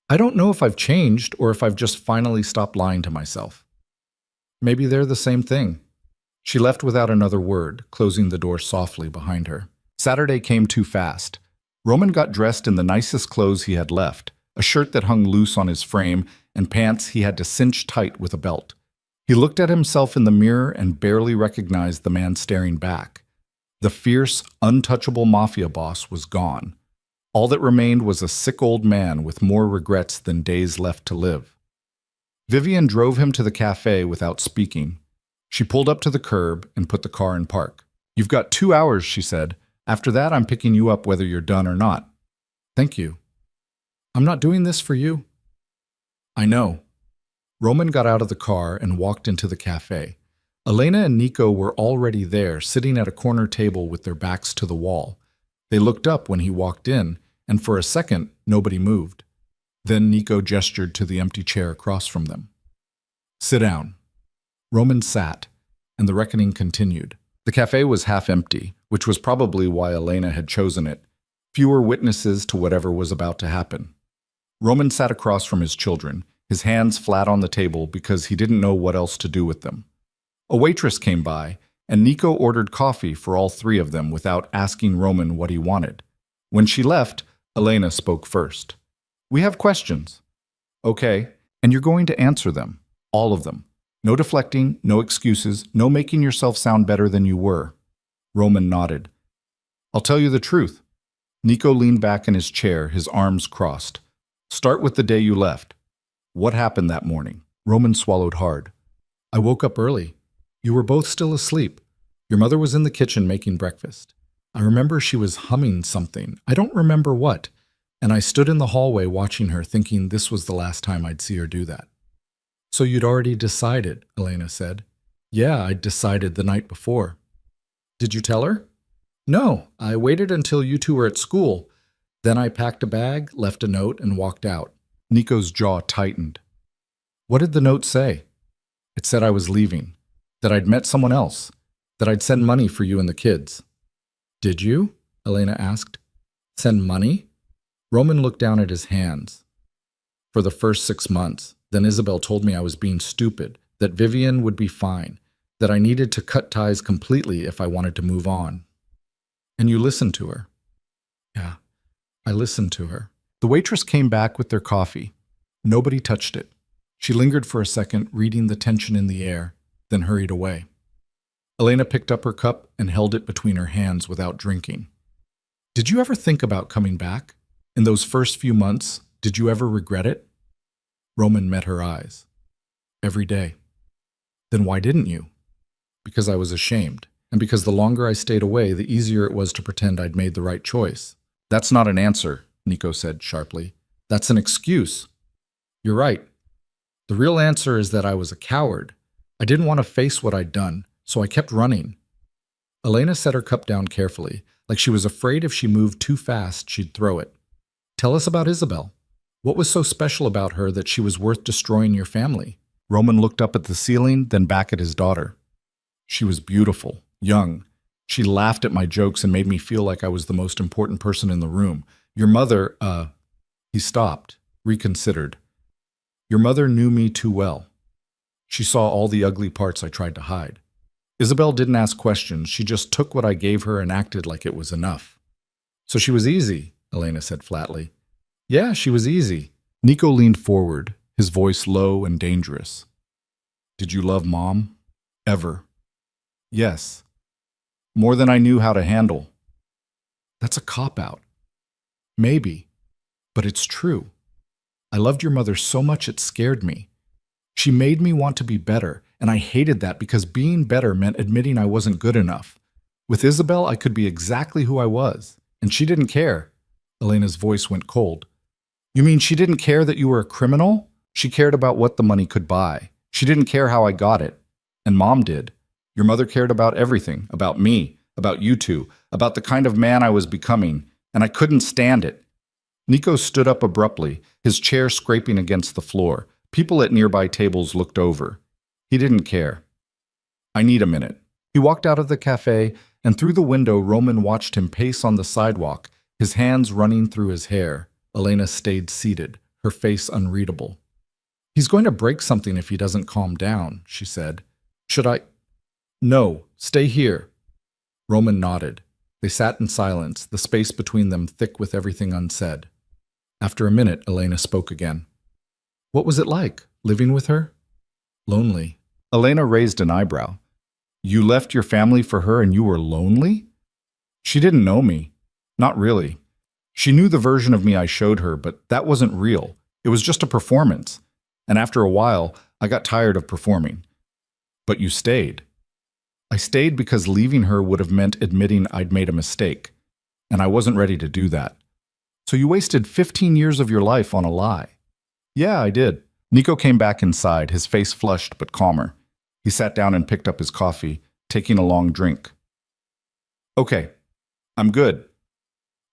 "I don't know if I've changed or if I've just finally stopped lying to myself." "Maybe they're the same thing." She left without another word, closing the door softly behind her. Saturday came too fast. Roman got dressed in the nicest clothes he had left, a shirt that hung loose on his frame, and pants he had to cinch tight with a belt. He looked at himself in the mirror and barely recognized the man staring back. The fierce, untouchable Mafia boss was gone. All that remained was a sick old man with more regrets than days left to live. Vivian drove him to the cafe without speaking. She pulled up to the curb and put the car in park. "You've got 2 hours," she said. "After that, I'm picking you up whether you're done or not." "Thank you." "I'm not doing this for you." "I know." Roman got out of the car and walked into the cafe. Elena and Nico were already there, sitting at a corner table with their backs to the wall. They looked up when he walked in, and for a second, nobody moved. Then Nico gestured to the empty chair across from them. "Sit down." Roman sat, and the reckoning continued. The cafe was half empty, which was probably why Elena had chosen it. Fewer witnesses to whatever was about to happen. Roman sat across from his children, his hands flat on the table because he didn't know what else to do with them. A waitress came by, and Nico ordered coffee for all 3 of them without asking Roman what he wanted. When she left, Elena spoke first. "We have questions." "Okay, and you're going to answer them. All of them. No deflecting, no excuses, no making yourself sound better than you were." Roman nodded. "I'll tell you the truth." Nico leaned back in his chair, his arms crossed. "Start with the day you left. What happened that morning?" Roman swallowed hard. I woke up early. You were both still asleep. Your mother was in the kitchen making breakfast. I remember she was humming something. I don't remember what. And I stood in the hallway watching her, thinking this was the last time I'd see her do that. So you'd already decided, Elena said. Yeah, I'd decided the night before. Did you tell her? No, I waited until you two were at school. Then I packed a bag, left a note, and walked out. Nico's jaw tightened. What did the note say? It said I was leaving, that I'd met someone else, that I'd send money for you and the kids. Did you? Elena asked. Send money? Roman looked down at his hands. For the first 6 months, then Isabel told me I was being stupid, that Vivian would be fine, that I needed to cut ties completely if I wanted to move on. And you listened to her? Yeah, I listened to her. The waitress came back with their coffee. Nobody touched it. She lingered for a second, reading the tension in the air, then hurried away. Elena picked up her cup and held it between her hands without drinking. Did you ever think about coming back? In those first few months, did you ever regret it? Roman met her eyes. Every day. Then why didn't you? Because I was ashamed, and because the longer I stayed away, the easier it was to pretend I'd made the right choice. That's not an answer, Nico said sharply. That's an excuse. You're right. The real answer is that I was a coward. I didn't want to face what I'd done, so I kept running. Elena set her cup down carefully, like she was afraid if she moved too fast, she'd throw it. Tell us about Isabel. What was so special about her that she was worth destroying your family? Roman looked up at the ceiling, then back at his daughter. She was beautiful, young. She laughed at my jokes and made me feel like I was the most important person in the room. Your mother, He stopped, reconsidered. Your mother knew me too well. She saw all the ugly parts I tried to hide. Isabel didn't ask questions. She just took what I gave her and acted like it was enough. So she was easy, Elena said flatly. Yeah, she was easy. Nico leaned forward, his voice low and dangerous. Did you love Mom? Ever? Yes. More than I knew how to handle. That's a cop-out. Maybe, but it's true. I loved your mother so much it scared me. She made me want to be better, and I hated that because being better meant admitting I wasn't good enough. With Isabel, I could be exactly who I was, and she didn't care. Elena's voice went cold. You mean she didn't care that you were a criminal? She cared about what the money could buy. She didn't care how I got it. And Mom did. Your mother cared about everything, about me, about you two, about the kind of man I was becoming, and I couldn't stand it. Nico stood up abruptly, his chair scraping against the floor. People at nearby tables looked over. He didn't care. I need a minute. He walked out of the cafe, and through the window Roman watched him pace on the sidewalk, his hands running through his hair. Elena stayed seated, her face unreadable. He's going to break something if he doesn't calm down, she said. Should I? No, stay here. Roman nodded. They sat in silence, the space between them thick with everything unsaid. After a minute, Elena spoke again. What was it like, living with her? Lonely. Elena raised an eyebrow. You left your family for her and you were lonely? She didn't know me. Not really. She knew the version of me I showed her, but that wasn't real. It was just a performance. And after a while, I got tired of performing. But you stayed. I stayed because leaving her would have meant admitting I'd made a mistake, and I wasn't ready to do that. So you wasted 15 years of your life on a lie. Yeah, I did. Nico came back inside, his face flushed but calmer. He sat down and picked up his coffee, taking a long drink. Okay, I'm good.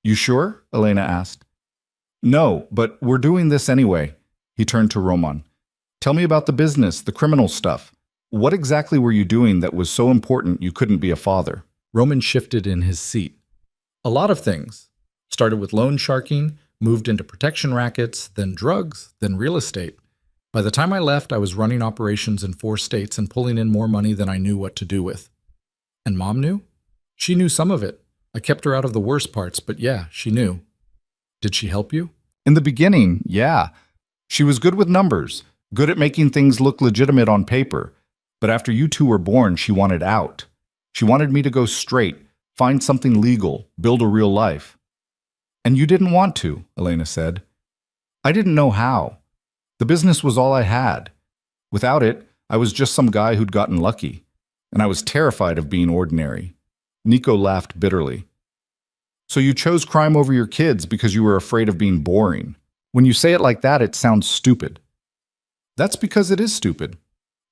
You sure? Elena asked. No, but we're doing this anyway. He turned to Roman. Tell me about the business, the criminal stuff. What exactly were you doing that was so important you couldn't be a father? Roman shifted in his seat. A lot of things. Started with loan sharking, moved into protection rackets, then drugs, then real estate. By the time I left, I was running operations in 4 states and pulling in more money than I knew what to do with. And Mom knew? She knew some of it. I kept her out of the worst parts, but yeah, she knew. Did she help you? In the beginning, yeah. She was good with numbers, good at making things look legitimate on paper. But after you two were born, she wanted out. She wanted me to go straight, find something legal, build a real life. And you didn't want to, Elena said. I didn't know how. The business was all I had. Without it, I was just some guy who'd gotten lucky. And I was terrified of being ordinary. Nico laughed bitterly. So you chose crime over your kids because you were afraid of being boring. When you say it like that, it sounds stupid. That's because it is stupid.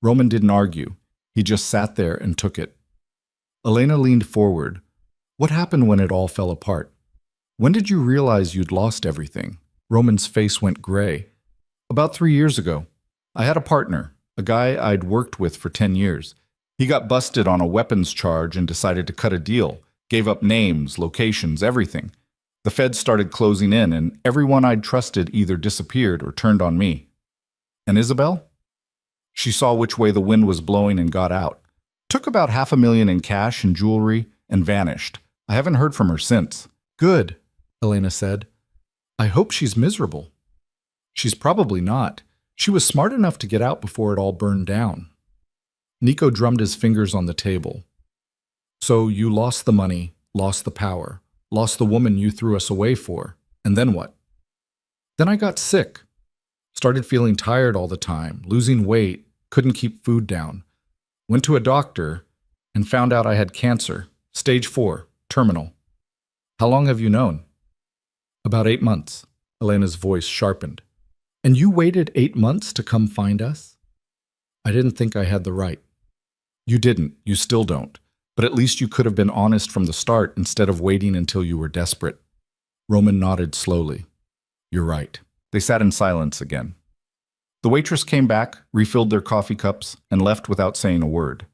Roman didn't argue. He just sat there and took it. Elena leaned forward. What happened when it all fell apart? When did you realize you'd lost everything? Roman's face went gray. About 3 years ago. I had a partner, a guy I'd worked with for 10 years. He got busted on a weapons charge and decided to cut a deal. Gave up names, locations, everything. The feds started closing in, and everyone I'd trusted either disappeared or turned on me. And Isabel? She saw which way the wind was blowing and got out. Took about $500,000 in cash and jewelry and vanished. I haven't heard from her since. Good, Elena said. I hope she's miserable. She's probably not. She was smart enough to get out before it all burned down. Nico drummed his fingers on the table. So you lost the money, lost the power, lost the woman you threw us away for, and then what? Then I got sick. Started feeling tired all the time, losing weight, couldn't keep food down. Went to a doctor and found out I had cancer, stage 4, terminal. How long have you known? About 8 months. Elena's voice sharpened. And you waited 8 months to come find us? I didn't think I had the right. You didn't. You still don't. But at least you could have been honest from the start instead of waiting until you were desperate. Roman nodded slowly. You're right. They sat in silence again. The waitress came back, refilled their coffee cups, and left without saying a word.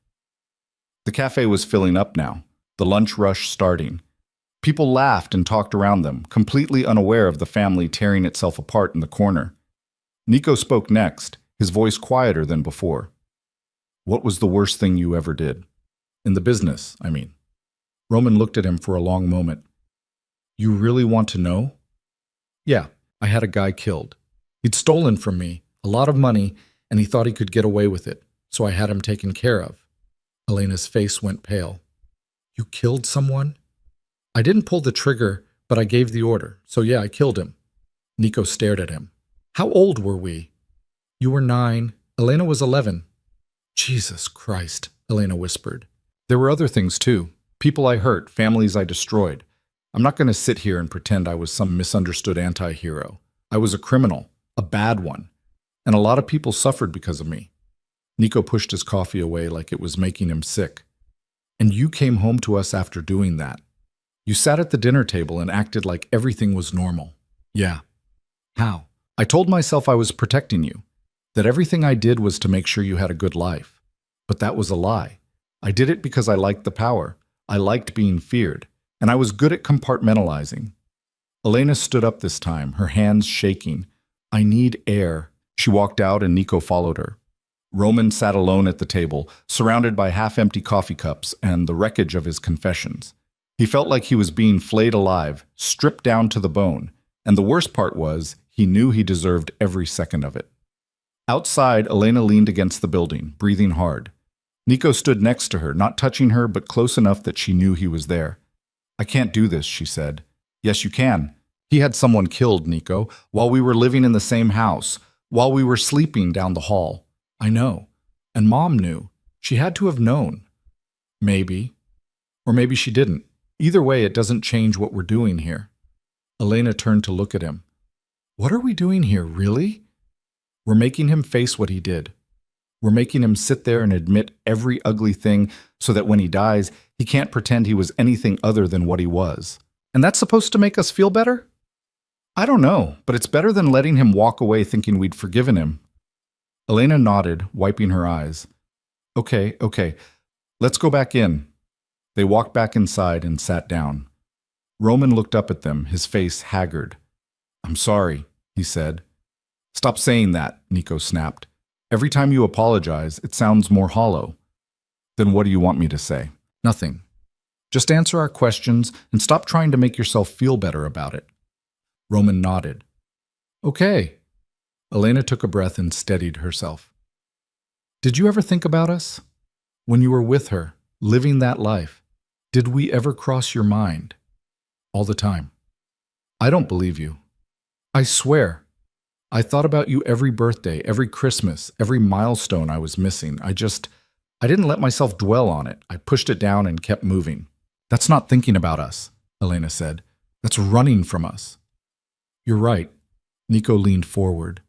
The cafe was filling up now, the lunch rush starting. People laughed and talked around them, completely unaware of the family tearing itself apart in the corner. Nico spoke next, his voice quieter than before. What was the worst thing you ever did? In the business, I mean. Roman looked at him for a long moment. You really want to know? Yeah, I had a guy killed. He'd stolen from me a lot of money, and he thought he could get away with it, so I had him taken care of. Elena's face went pale. You killed someone? I didn't pull the trigger, but I gave the order, so yeah, I killed him. Nico stared at him. How old were we? You were 9. Elena was 11. Jesus Christ, Elena whispered. There were other things too. People I hurt, families I destroyed. I'm not going to sit here and pretend I was some misunderstood anti-hero. I was a criminal, a bad one. And a lot of people suffered because of me. Nico pushed his coffee away like it was making him sick. And you came home to us after doing that. You sat at the dinner table and acted like everything was normal. Yeah. How? I told myself I was protecting you, that everything I did was to make sure you had a good life. But that was a lie. I did it because I liked the power. I liked being feared. And I was good at compartmentalizing. Elena stood up this time, her hands shaking. I need air. She walked out and Nico followed her. Roman sat alone at the table, surrounded by half-empty coffee cups and the wreckage of his confessions. He felt like he was being flayed alive, stripped down to the bone. And the worst part was, he knew he deserved every second of it. Outside, Elena leaned against the building, breathing hard. Nico stood next to her, not touching her, but close enough that she knew he was there. I can't do this, she said. Yes, you can. He had someone killed, Nico, while we were living in the same house, while we were sleeping down the hall. I know. And Mom knew. She had to have known. Maybe. Or maybe she didn't. Either way, it doesn't change what we're doing here. Elena turned to look at him. What are we doing here, really? We're making him face what he did. We're making him sit there and admit every ugly thing so that when he dies, he can't pretend he was anything other than what he was. And that's supposed to make us feel better? I don't know, but it's better than letting him walk away thinking we'd forgiven him. Elena nodded, wiping her eyes. Okay. Let's go back in. They walked back inside and sat down. Roman looked up at them, his face haggard. I'm sorry, he said. Stop saying that, Nico snapped. Every time you apologize, it sounds more hollow. Then what do you want me to say? Nothing. Just answer our questions and stop trying to make yourself feel better about it. Roman nodded. Okay. Elena took a breath and steadied herself. Did you ever think about us? When you were with her, living that life, did we ever cross your mind? All the time. I don't believe you. I swear. I thought about you every birthday, every Christmas, every milestone I was missing. I didn't let myself dwell on it. I pushed it down and kept moving. That's not thinking about us, Elena said. That's running from us. You're right. Nico leaned forward.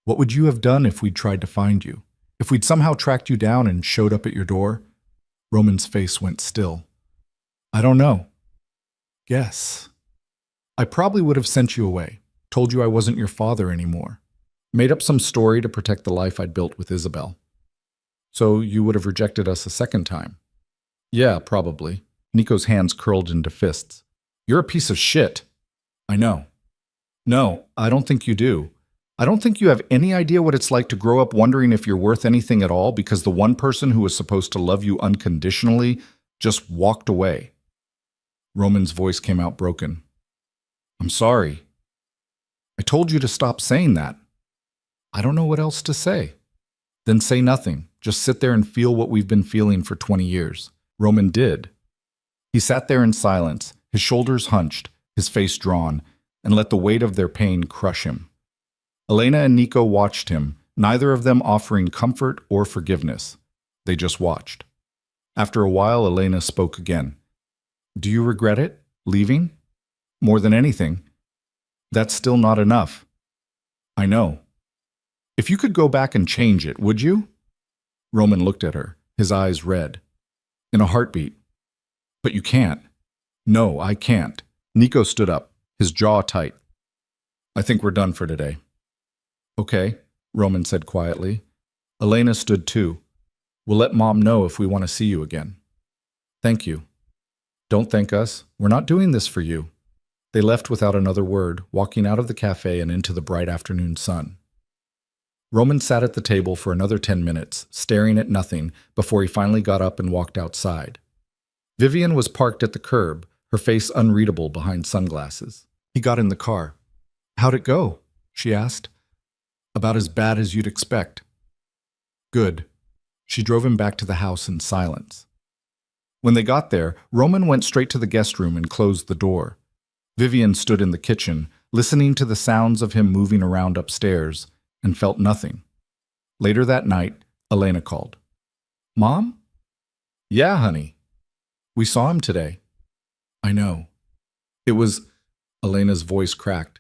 What would you have done if we'd tried to find you? If we'd somehow tracked you down and showed up at your door? Roman's face went still. I don't know. Guess. I probably would have sent you away, told you I wasn't your father anymore, made up some story to protect the life I'd built with Isabel. So you would have rejected us a second time? Yeah, probably. Nico's hands curled into fists. You're a piece of shit. I know. No, I don't think you do. I don't think you have any idea what it's like to grow up wondering if you're worth anything at all because the one person who was supposed to love you unconditionally just walked away. Roman's voice came out broken. I'm sorry. I told you to stop saying that. I don't know what else to say. Then say nothing. Just sit there and feel what we've been feeling for 20 years. Roman did. He sat there in silence, his shoulders hunched, his face drawn, and let the weight of their pain crush him. Elena and Nico watched him, neither of them offering comfort or forgiveness. They just watched. After a while, Elena spoke again. Do you regret it? Leaving? More than anything. That's still not enough. I know. If you could go back and change it, would you? Roman looked at her, his eyes red. In a heartbeat. But you can't. No, I can't. Nico stood up, his jaw tight. I think we're done for today. Okay, Roman said quietly. Elena stood too. We'll let Mom know if we want to see you again. Thank you. Don't thank us. We're not doing this for you. They left without another word, walking out of the cafe and into the bright afternoon sun. Roman sat at the table for another 10 minutes, staring at nothing, before he finally got up and walked outside. Vivian was parked at the curb, her face unreadable behind sunglasses. He got in the car. How'd it go? She asked. About as bad as you'd expect. Good. She drove him back to the house in silence. When they got there, Roman went straight to the guest room and closed the door. Vivian stood in the kitchen, listening to the sounds of him moving around upstairs, and felt nothing. Later that night, Elena called. Mom? Yeah, honey. We saw him today. I know. It was... Elena's voice cracked.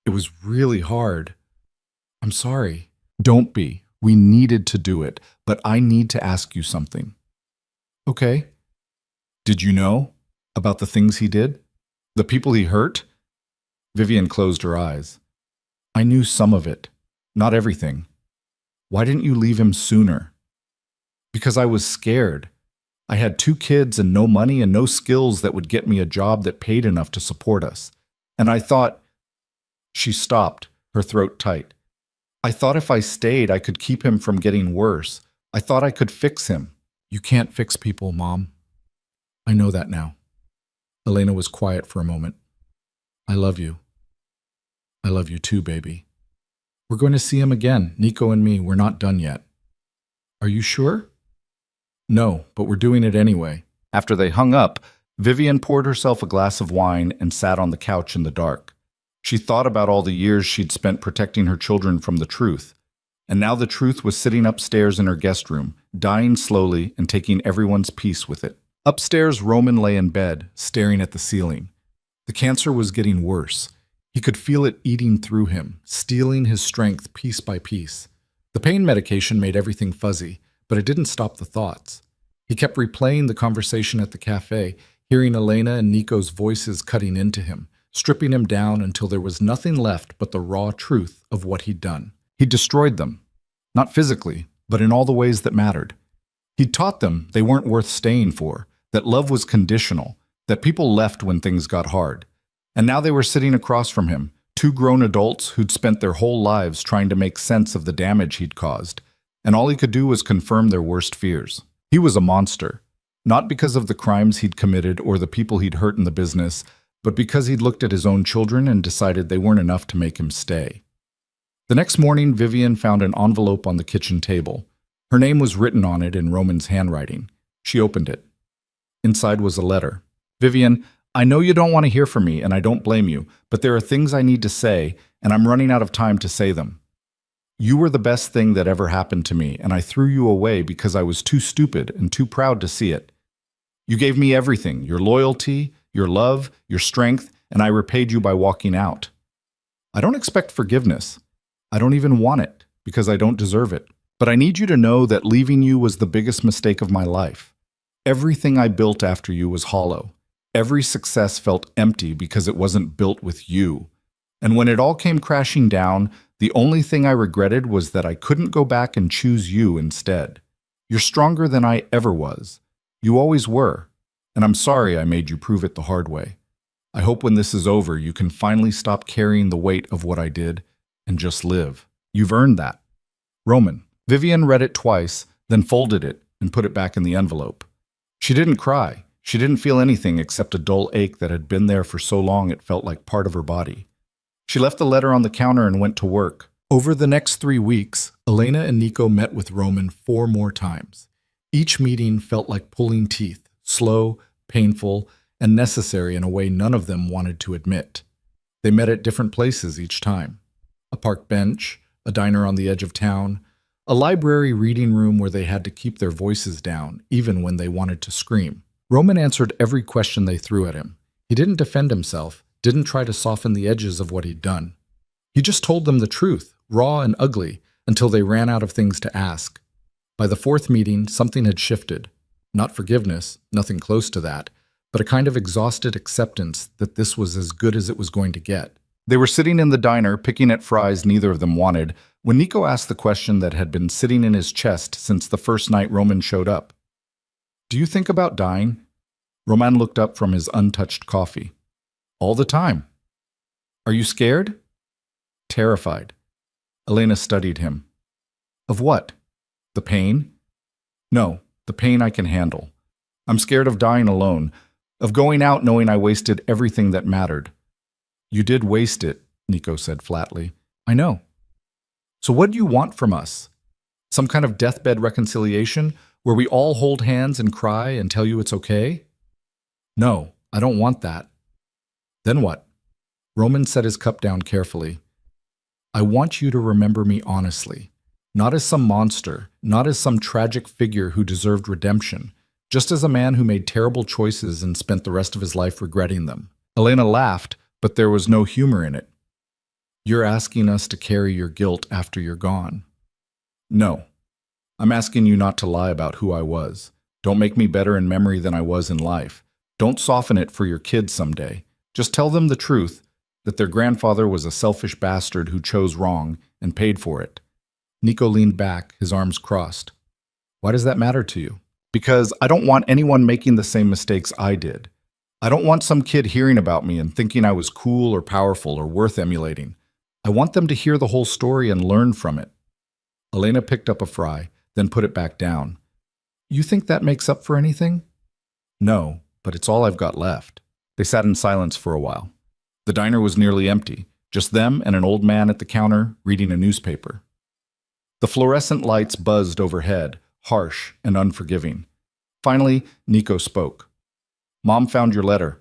It was really hard. I'm sorry. Don't be. We needed to do it, but I need to ask you something. Okay. Did you know about the things he did? The people he hurt? Vivian closed her eyes. I knew some of it, not everything. Why didn't you leave him sooner? Because I was scared. I had 2 kids and no money and no skills that would get me a job that paid enough to support us. And I thought... She stopped, her throat tight. I thought if I stayed, I could keep him from getting worse. I thought I could fix him. You can't fix people, Mom. I know that now. Elena was quiet for a moment. I love you. I love you too, baby. We're going to see him again, Nico and me. We're not done yet. Are you sure? No, but we're doing it anyway. After they hung up, Vivian poured herself a glass of wine and sat on the couch in the dark. She thought about all the years she'd spent protecting her children from the truth. And now the truth was sitting upstairs in her guest room, dying slowly and taking everyone's peace with it. Upstairs, Roman lay in bed, staring at the ceiling. The cancer was getting worse. He could feel it eating through him, stealing his strength piece by piece. The pain medication made everything fuzzy, but it didn't stop the thoughts. He kept replaying the conversation at the cafe, hearing Elena and Nico's voices cutting into him, stripping him down until there was nothing left but the raw truth of what he'd done. He'd destroyed them. Not physically, but in all the ways that mattered. He'd taught them they weren't worth staying for, that love was conditional, that people left when things got hard. And now they were sitting across from him, 2 grown adults who'd spent their whole lives trying to make sense of the damage he'd caused, and all he could do was confirm their worst fears. He was a monster, not because of the crimes he'd committed or the people he'd hurt in the business, but because he'd looked at his own children and decided they weren't enough to make him stay. The next morning, Vivian found an envelope on the kitchen table. Her name was written on it in Roman's handwriting. She opened it. Inside was a letter. Vivian, I know you don't want to hear from me, and I don't blame you, but there are things I need to say, and I'm running out of time to say them. You were the best thing that ever happened to me, and I threw you away because I was too stupid and too proud to see it. You gave me everything, your loyalty, your love, your strength, and I repaid you by walking out. I don't expect forgiveness. I don't even want it, because I don't deserve it. But I need you to know that leaving you was the biggest mistake of my life. Everything I built after you was hollow. Every success felt empty because it wasn't built with you. And when it all came crashing down, the only thing I regretted was that I couldn't go back and choose you instead. You're stronger than I ever was. You always were. And I'm sorry I made you prove it the hard way. I hope when this is over, you can finally stop carrying the weight of what I did and just live. You've earned that. Roman. Vivian read it twice, then folded it and put it back in the envelope. She didn't cry. She didn't feel anything except a dull ache that had been there for so long it felt like part of her body. She left the letter on the counter and went to work. Over the next 3 weeks, Elena and Nico met with Roman 4 more times. Each meeting felt like pulling teeth, slow, painful, and necessary in a way none of them wanted to admit. They met at different places each time. A park bench, a diner on the edge of town, a library reading room where they had to keep their voices down, even when they wanted to scream. Roman answered every question they threw at him. He didn't defend himself, didn't try to soften the edges of what he'd done. He just told them the truth, raw and ugly, until they ran out of things to ask. By the 4th meeting, something had shifted. Not forgiveness, nothing close to that, but a kind of exhausted acceptance that this was as good as it was going to get. They were sitting in the diner, picking at fries neither of them wanted, when Nico asked the question that had been sitting in his chest since the first night Roman showed up. Do you think about dying? Roman looked up from his untouched coffee. All the time. Are you scared? Terrified. Elena studied him. Of what? The pain? No, the pain I can handle. I'm scared of dying alone, of going out knowing I wasted everything that mattered. You did waste it, Nico said flatly. I know. So what do you want from us? Some kind of deathbed reconciliation where we all hold hands and cry and tell you it's okay? No, I don't want that. Then what? Roman set his cup down carefully. I want you to remember me honestly, not as some monster, not as some tragic figure who deserved redemption, just as a man who made terrible choices and spent the rest of his life regretting them. Elena laughed, but there was no humor in it. You're asking us to carry your guilt after you're gone. No. I'm asking you not to lie about who I was. Don't make me better in memory than I was in life. Don't soften it for your kids someday. Just tell them the truth, that their grandfather was a selfish bastard who chose wrong and paid for it. Nico leaned back, his arms crossed. Why does that matter to you? Because I don't want anyone making the same mistakes I did. I don't want some kid hearing about me and thinking I was cool or powerful or worth emulating. I want them to hear the whole story and learn from it. Elena picked up a fry, then put it back down. You think that makes up for anything? No, but it's all I've got left. They sat in silence for a while. The diner was nearly empty, just them and an old man at the counter reading a newspaper. The fluorescent lights buzzed overhead, harsh and unforgiving. Finally, Nico spoke. Mom found your letter.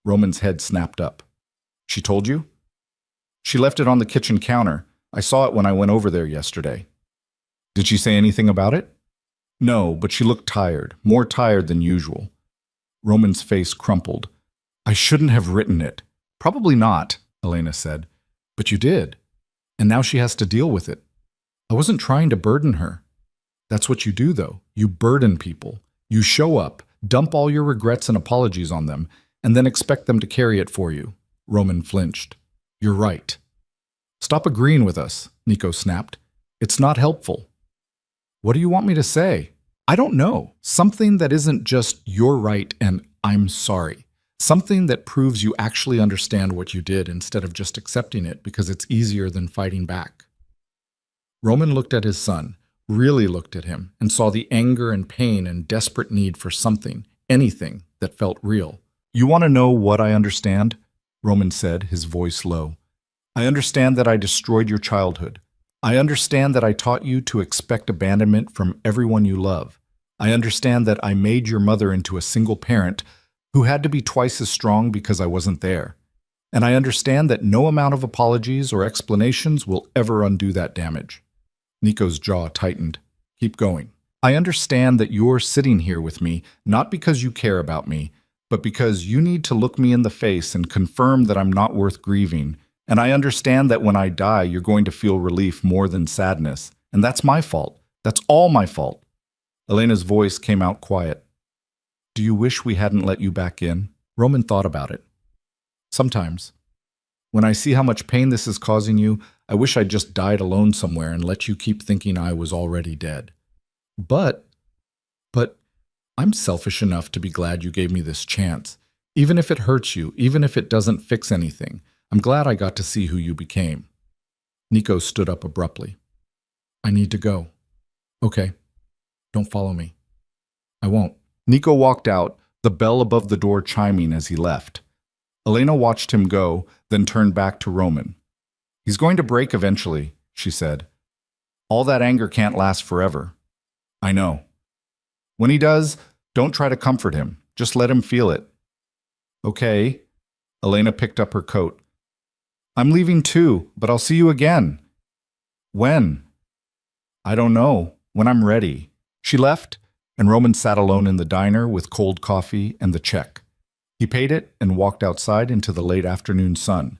Roman's head snapped up. She told you? She left it on the kitchen counter. I saw it when I went over there yesterday. Did she say anything about it? No, but she looked tired, more tired than usual. Roman's face crumpled. I shouldn't have written it. Probably not, Elena said. But you did. And now she has to deal with it. I wasn't trying to burden her. That's what you do, though. You burden people. You show up, dump all your regrets and apologies on them, and then expect them to carry it for you. Roman flinched. You're right. Stop agreeing with us, Nico snapped. It's not helpful. What do you want me to say? I don't know. Something that isn't just you're right and I'm sorry. Something that proves you actually understand what you did instead of just accepting it because it's easier than fighting back. Roman looked at his son, really looked at him, and saw the anger and pain and desperate need for something, anything, that felt real. You want to know what I understand? Roman said, his voice low. I understand that I destroyed your childhood. I understand that I taught you to expect abandonment from everyone you love. I understand that I made your mother into a single parent, who had to be twice as strong because I wasn't there. And I understand that no amount of apologies or explanations will ever undo that damage. Nico's jaw tightened. Keep going. I understand that you're sitting here with me, not because you care about me, but because you need to look me in the face and confirm that I'm not worth grieving. And I understand that when I die, you're going to feel relief more than sadness. And that's my fault. That's all my fault. Elena's voice came out quiet. Do you wish we hadn't let you back in? Roman thought about it. Sometimes. When I see how much pain this is causing you, I wish I'd just died alone somewhere and let you keep thinking I was already dead. But I'm selfish enough to be glad you gave me this chance. Even if it hurts you, even if it doesn't fix anything, I'm glad I got to see who you became. Nico stood up abruptly. I need to go. Okay. Don't follow me. I won't. Nico walked out, the bell above the door chiming as he left. Elena watched him go, then turned back to Roman. He's going to break eventually, she said. All that anger can't last forever. I know. When he does, don't try to comfort him. Just let him feel it. Okay. Elena picked up her coat. I'm leaving too, but I'll see you again. When? I don't know. When I'm ready. She left, and Roman sat alone in the diner with cold coffee and the check. He paid it and walked outside into the late afternoon sun.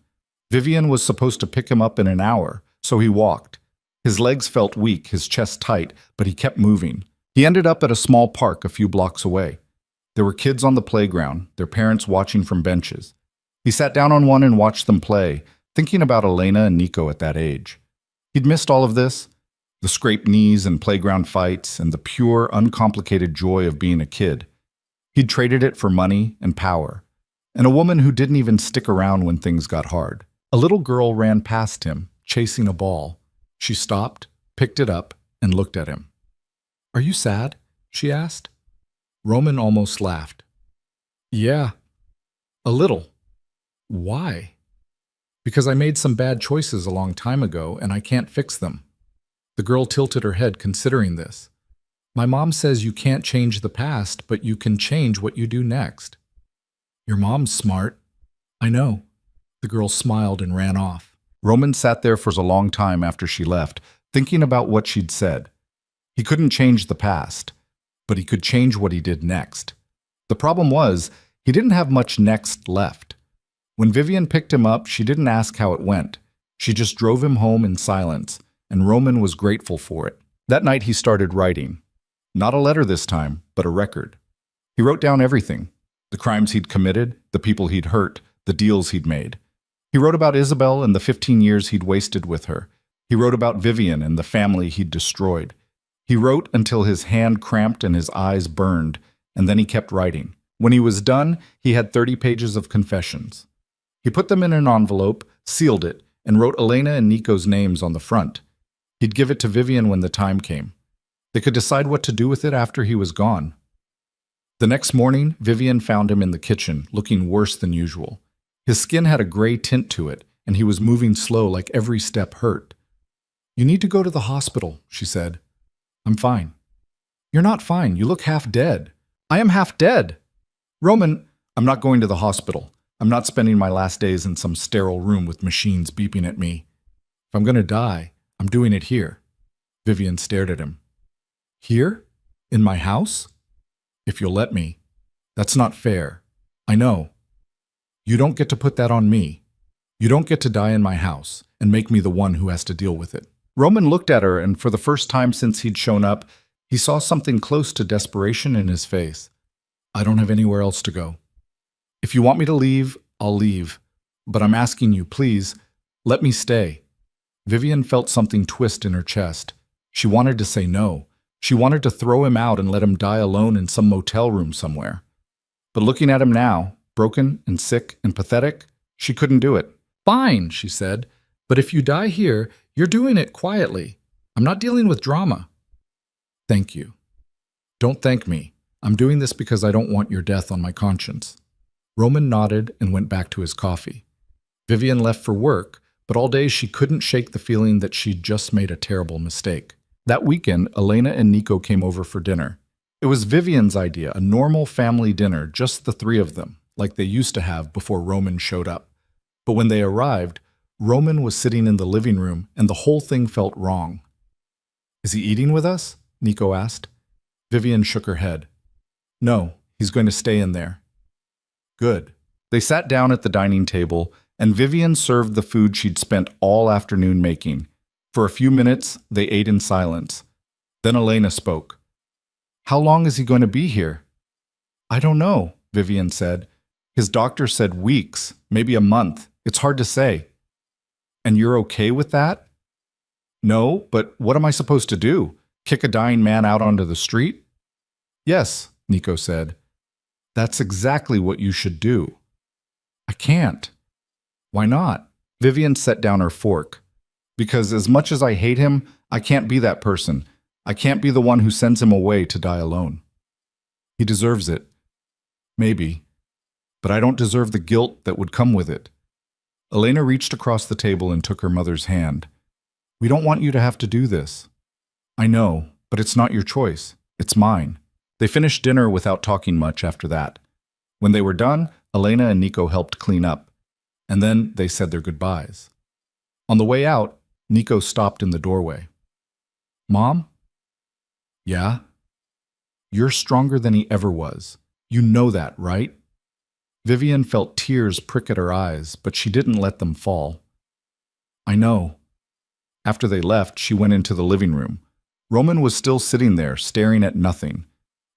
Vivian was supposed to pick him up in an hour, so he walked. His legs felt weak, his chest tight, but he kept moving. He ended up at a small park a few blocks away. There were kids on the playground, their parents watching from benches. He sat down on one and watched them play, thinking about Elena and Nico at that age. He'd missed all of this, the scraped knees and playground fights, and the pure, uncomplicated joy of being a kid. He'd traded it for money and power, and a woman who didn't even stick around when things got hard. A little girl ran past him, chasing a ball. She stopped, picked it up, and looked at him. Are you sad? She asked. Roman almost laughed. Yeah, a little. Why? Because I made some bad choices a long time ago, and I can't fix them. The girl tilted her head, considering this. My mom says you can't change the past, but you can change what you do next. Your mom's smart. I know. The girl smiled and ran off. Roman sat there for a long time after she left, thinking about what she'd said. He couldn't change the past, but he could change what he did next. The problem was, he didn't have much next left. When Vivian picked him up, she didn't ask how it went. She just drove him home in silence, and Roman was grateful for it. That night he started writing. Not a letter this time, but a record. He wrote down everything. The crimes he'd committed, the people he'd hurt, the deals he'd made. He wrote about Isabel and the 15 years he'd wasted with her. He wrote about Vivian and the family he'd destroyed. He wrote until his hand cramped and his eyes burned, and then he kept writing. When he was done, he had 30 pages of confessions. He put them in an envelope, sealed it, and wrote Elena and Nico's names on the front. He'd give it to Vivian when the time came. They could decide what to do with it after he was gone. The next morning, Vivian found him in the kitchen, looking worse than usual. His skin had a gray tint to it, and he was moving slow like every step hurt. You need to go to the hospital, she said. I'm fine. You're not fine. You look half dead. I am half dead. Roman, I'm not going to the hospital. I'm not spending my last days in some sterile room with machines beeping at me. If I'm going to die, I'm doing it here. Vivian stared at him. Here? In my house? If you'll let me. That's not fair. I know. You don't get to put that on me. You don't get to die in my house and make me the one who has to deal with it. Roman looked at her, and for the first time since he'd shown up, he saw something close to desperation in his face. I don't have anywhere else to go. If you want me to leave, I'll leave. But I'm asking you, please, let me stay. Vivian felt something twist in her chest. She wanted to say no. She wanted to throw him out and let him die alone in some motel room somewhere. But looking at him now, broken and sick and pathetic, she couldn't do it. Fine, she said, but if you die here, you're doing it quietly. I'm not dealing with drama. Thank you. Don't thank me. I'm doing this because I don't want your death on my conscience. Roman nodded and went back to his coffee. Vivian left for work, but all day she couldn't shake the feeling that she'd just made a terrible mistake. That weekend, Elena and Nico came over for dinner. It was Vivian's idea, a normal family dinner, just the three of them, like they used to have before Roman showed up. But when they arrived, Roman was sitting in the living room and the whole thing felt wrong. Is he eating with us? Nico asked. Vivian shook her head. No, he's going to stay in there. Good. They sat down at the dining table, and Vivian served the food she'd spent all afternoon making. For a few minutes, they ate in silence. Then Elena spoke. How long is he going to be here? I don't know, Vivian said. His doctor said weeks, maybe a month. It's hard to say. And you're okay with that? No, but what am I supposed to do? Kick a dying man out onto the street? Yes, Nico said. That's exactly what you should do. I can't. Why not? Vivian set down her fork. Because as much as I hate him, I can't be that person. I can't be the one who sends him away to die alone. He deserves it. Maybe. But I don't deserve the guilt that would come with it. Elena reached across the table and took her mother's hand. We don't want you to have to do this. I know, but it's not your choice. It's mine. They finished dinner without talking much after that. When they were done, Elena and Nico helped clean up, and then they said their goodbyes. On the way out, Nico stopped in the doorway. Mom? Yeah? You're stronger than he ever was. You know that, right? Vivian felt tears prick at her eyes, but she didn't let them fall. I know. After they left, she went into the living room. Roman was still sitting there, staring at nothing.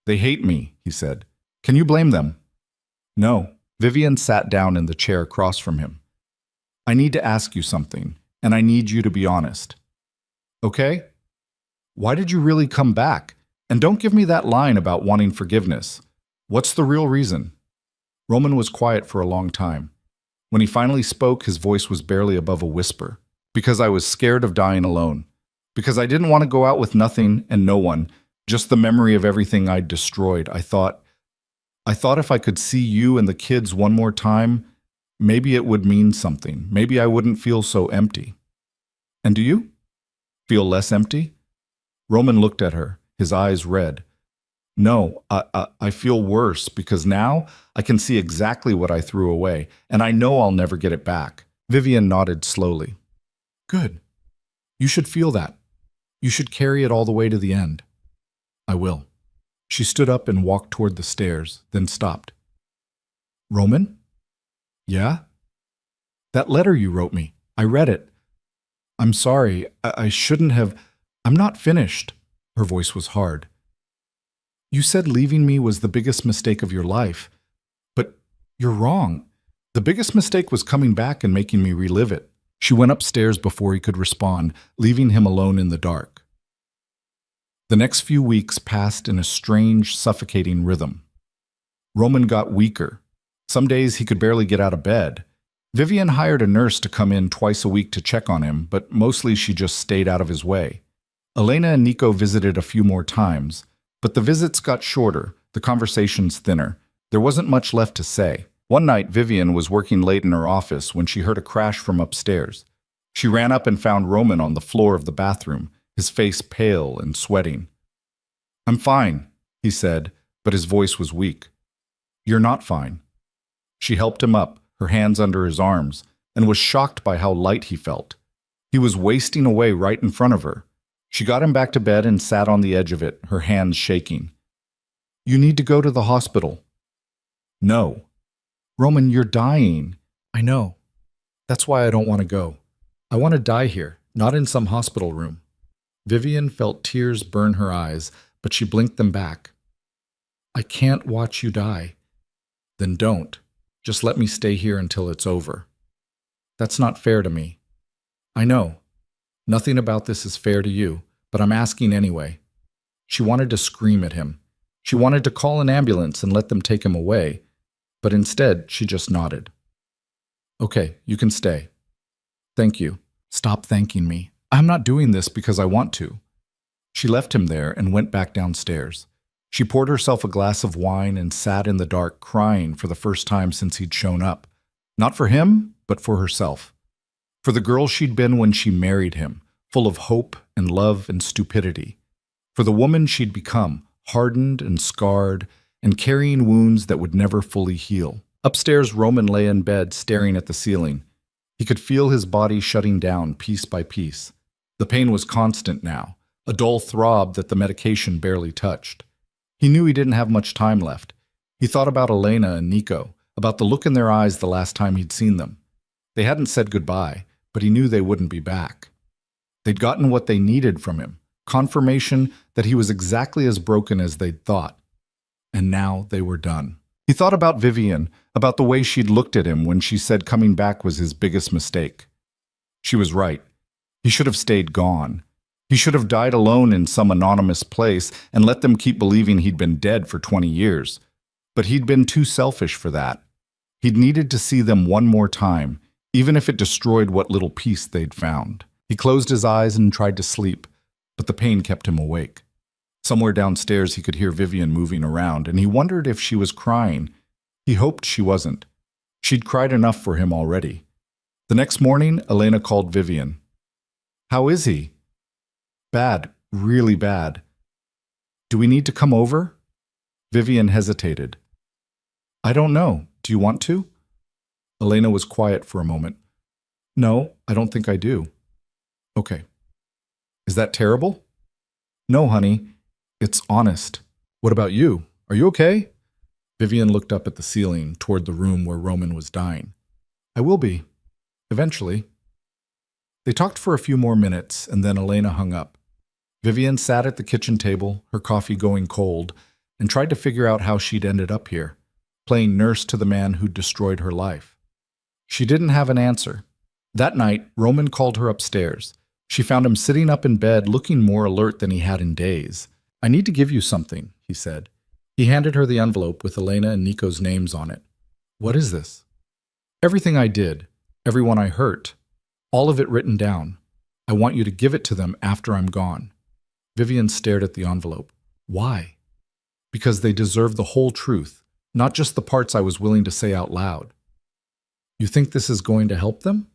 They hate me, he said. Can you blame them? No. Vivian sat down in the chair across from him. I need to ask you something, and I need you to be honest. Okay? Why did you really come back? And don't give me that line about wanting forgiveness. What's the real reason? Roman was quiet for a long time. When he finally spoke, his voice was barely above a whisper. Because I was scared of dying alone. Because I didn't want to go out with nothing and no one, just the memory of everything I'd destroyed. I thought if I could see you and the kids one more time, maybe it would mean something. Maybe I wouldn't feel so empty. And do you? Feel less empty? Roman looked at her, his eyes red. No, I feel worse because now I can see exactly what I threw away, and I know I'll never get it back. Vivian nodded slowly. Good. You should feel that. You should carry it all the way to the end. I will. She stood up and walked toward the stairs, then stopped. Roman? Yeah? That letter you wrote me. I read it. I'm sorry. I shouldn't have. I'm not finished. Her voice was hard. You said leaving me was the biggest mistake of your life. But you're wrong. The biggest mistake was coming back and making me relive it. She went upstairs before he could respond, leaving him alone in the dark. The next few weeks passed in a strange, suffocating rhythm. Roman got weaker. Some days he could barely get out of bed. Vivian hired a nurse to come in twice a week to check on him, but mostly she just stayed out of his way. Elena and Nico visited a few more times, but the visits got shorter, the conversations thinner. There wasn't much left to say. One night, Vivian was working late in her office when she heard a crash from upstairs. She ran up and found Roman on the floor of the bathroom, his face pale and sweating. I'm fine, he said, but his voice was weak. You're not fine. She helped him up, her hands under his arms, and was shocked by how light he felt. He was wasting away right in front of her. She got him back to bed and sat on the edge of it, her hands shaking. You need to go to the hospital. No. Roman, you're dying. I know. That's why I don't want to go. I want to die here, not in some hospital room. Vivian felt tears burn her eyes, but she blinked them back. I can't watch you die. Then don't. Just let me stay here until it's over. That's not fair to me. I know. Nothing about this is fair to you, but I'm asking anyway. She wanted to scream at him. She wanted to call an ambulance and let them take him away, but instead she just nodded. Okay, you can stay. Thank you. Stop thanking me. I'm not doing this because I want to. She left him there and went back downstairs. She poured herself a glass of wine and sat in the dark crying for the first time since he'd shown up. Not for him, but for herself. For the girl she'd been when she married him, full of hope and love and stupidity. For the woman she'd become, hardened and scarred, and carrying wounds that would never fully heal. Upstairs, Roman lay in bed, staring at the ceiling. He could feel his body shutting down piece by piece. The pain was constant now, a dull throb that the medication barely touched. He knew he didn't have much time left. He thought about Elena and Nico, about the look in their eyes the last time he'd seen them. They hadn't said goodbye, but he knew they wouldn't be back. They'd gotten what they needed from him, confirmation that he was exactly as broken as they'd thought. And now they were done. He thought about Vivian, about the way she'd looked at him when she said coming back was his biggest mistake. She was right. He should have stayed gone. He should have died alone in some anonymous place and let them keep believing he'd been dead for 20 years. But he'd been too selfish for that. He'd needed to see them one more time, even if it destroyed what little peace they'd found. He closed his eyes and tried to sleep, but the pain kept him awake. Somewhere downstairs he could hear Vivian moving around, and he wondered if she was crying. He hoped she wasn't. She'd cried enough for him already. The next morning, Elena called Vivian. "How is he?" "Bad, really bad." "Do we need to come over?" Vivian hesitated. "I don't know. Do you want to?" Elena was quiet for a moment. "No, I don't think I do." "Okay." "Is that terrible?" "No, honey. It's honest. What about you? Are you okay?" Vivian looked up at the ceiling, toward the room where Roman was dying. "I will be. Eventually." They talked for a few more minutes, and then Elena hung up. Vivian sat at the kitchen table, her coffee going cold, and tried to figure out how she'd ended up here, playing nurse to the man who'd destroyed her life. She didn't have an answer. That night, Roman called her upstairs. She found him sitting up in bed, looking more alert than he had in days. "I need to give you something," he said. He handed her the envelope with Elena and Nico's names on it. "What is this?" "Everything I did, everyone I hurt, all of it written down. I want you to give it to them after I'm gone." Vivian stared at the envelope. "Why?" "Because they deserve the whole truth, not just the parts I was willing to say out loud." "You think this is going to help them?"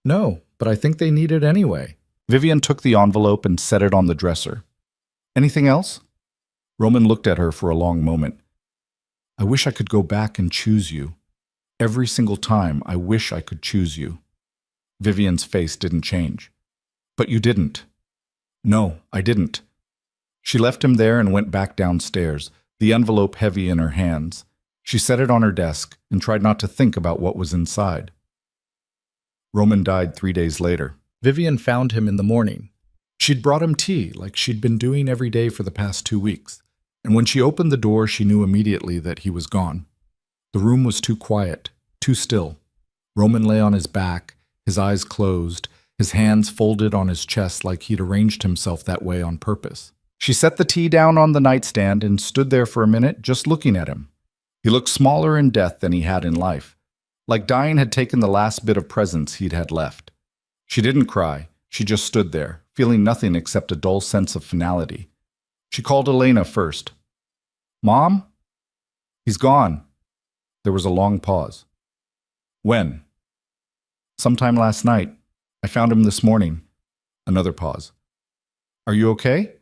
"No, but I think they need it anyway." Vivian took the envelope and set it on the dresser. "Anything else?" Roman looked at her for a long moment. "I wish I could go back and choose you. Every single time, I wish I could choose you." Vivian's face didn't change. "But you didn't." "No, I didn't." She left him there and went back downstairs, the envelope heavy in her hands. She set it on her desk and tried not to think about what was inside. Roman died 3 days later. Vivian found him in the morning. She'd brought him tea, like she'd been doing every day for the past 2 weeks, and when she opened the door, she knew immediately that he was gone. The room was too quiet, too still. Roman lay on his back, his eyes closed, his hands folded on his chest like he'd arranged himself that way on purpose. She set the tea down on the nightstand and stood there for a minute just looking at him. He looked smaller in death than he had in life, like dying had taken the last bit of presence he'd had left. She didn't cry, she just stood there, feeling nothing except a dull sense of finality. She called Elena first. "Mom?" "He's gone." There was a long pause. "When?" "Sometime last night. I found him this morning." Another pause. "Are you okay?"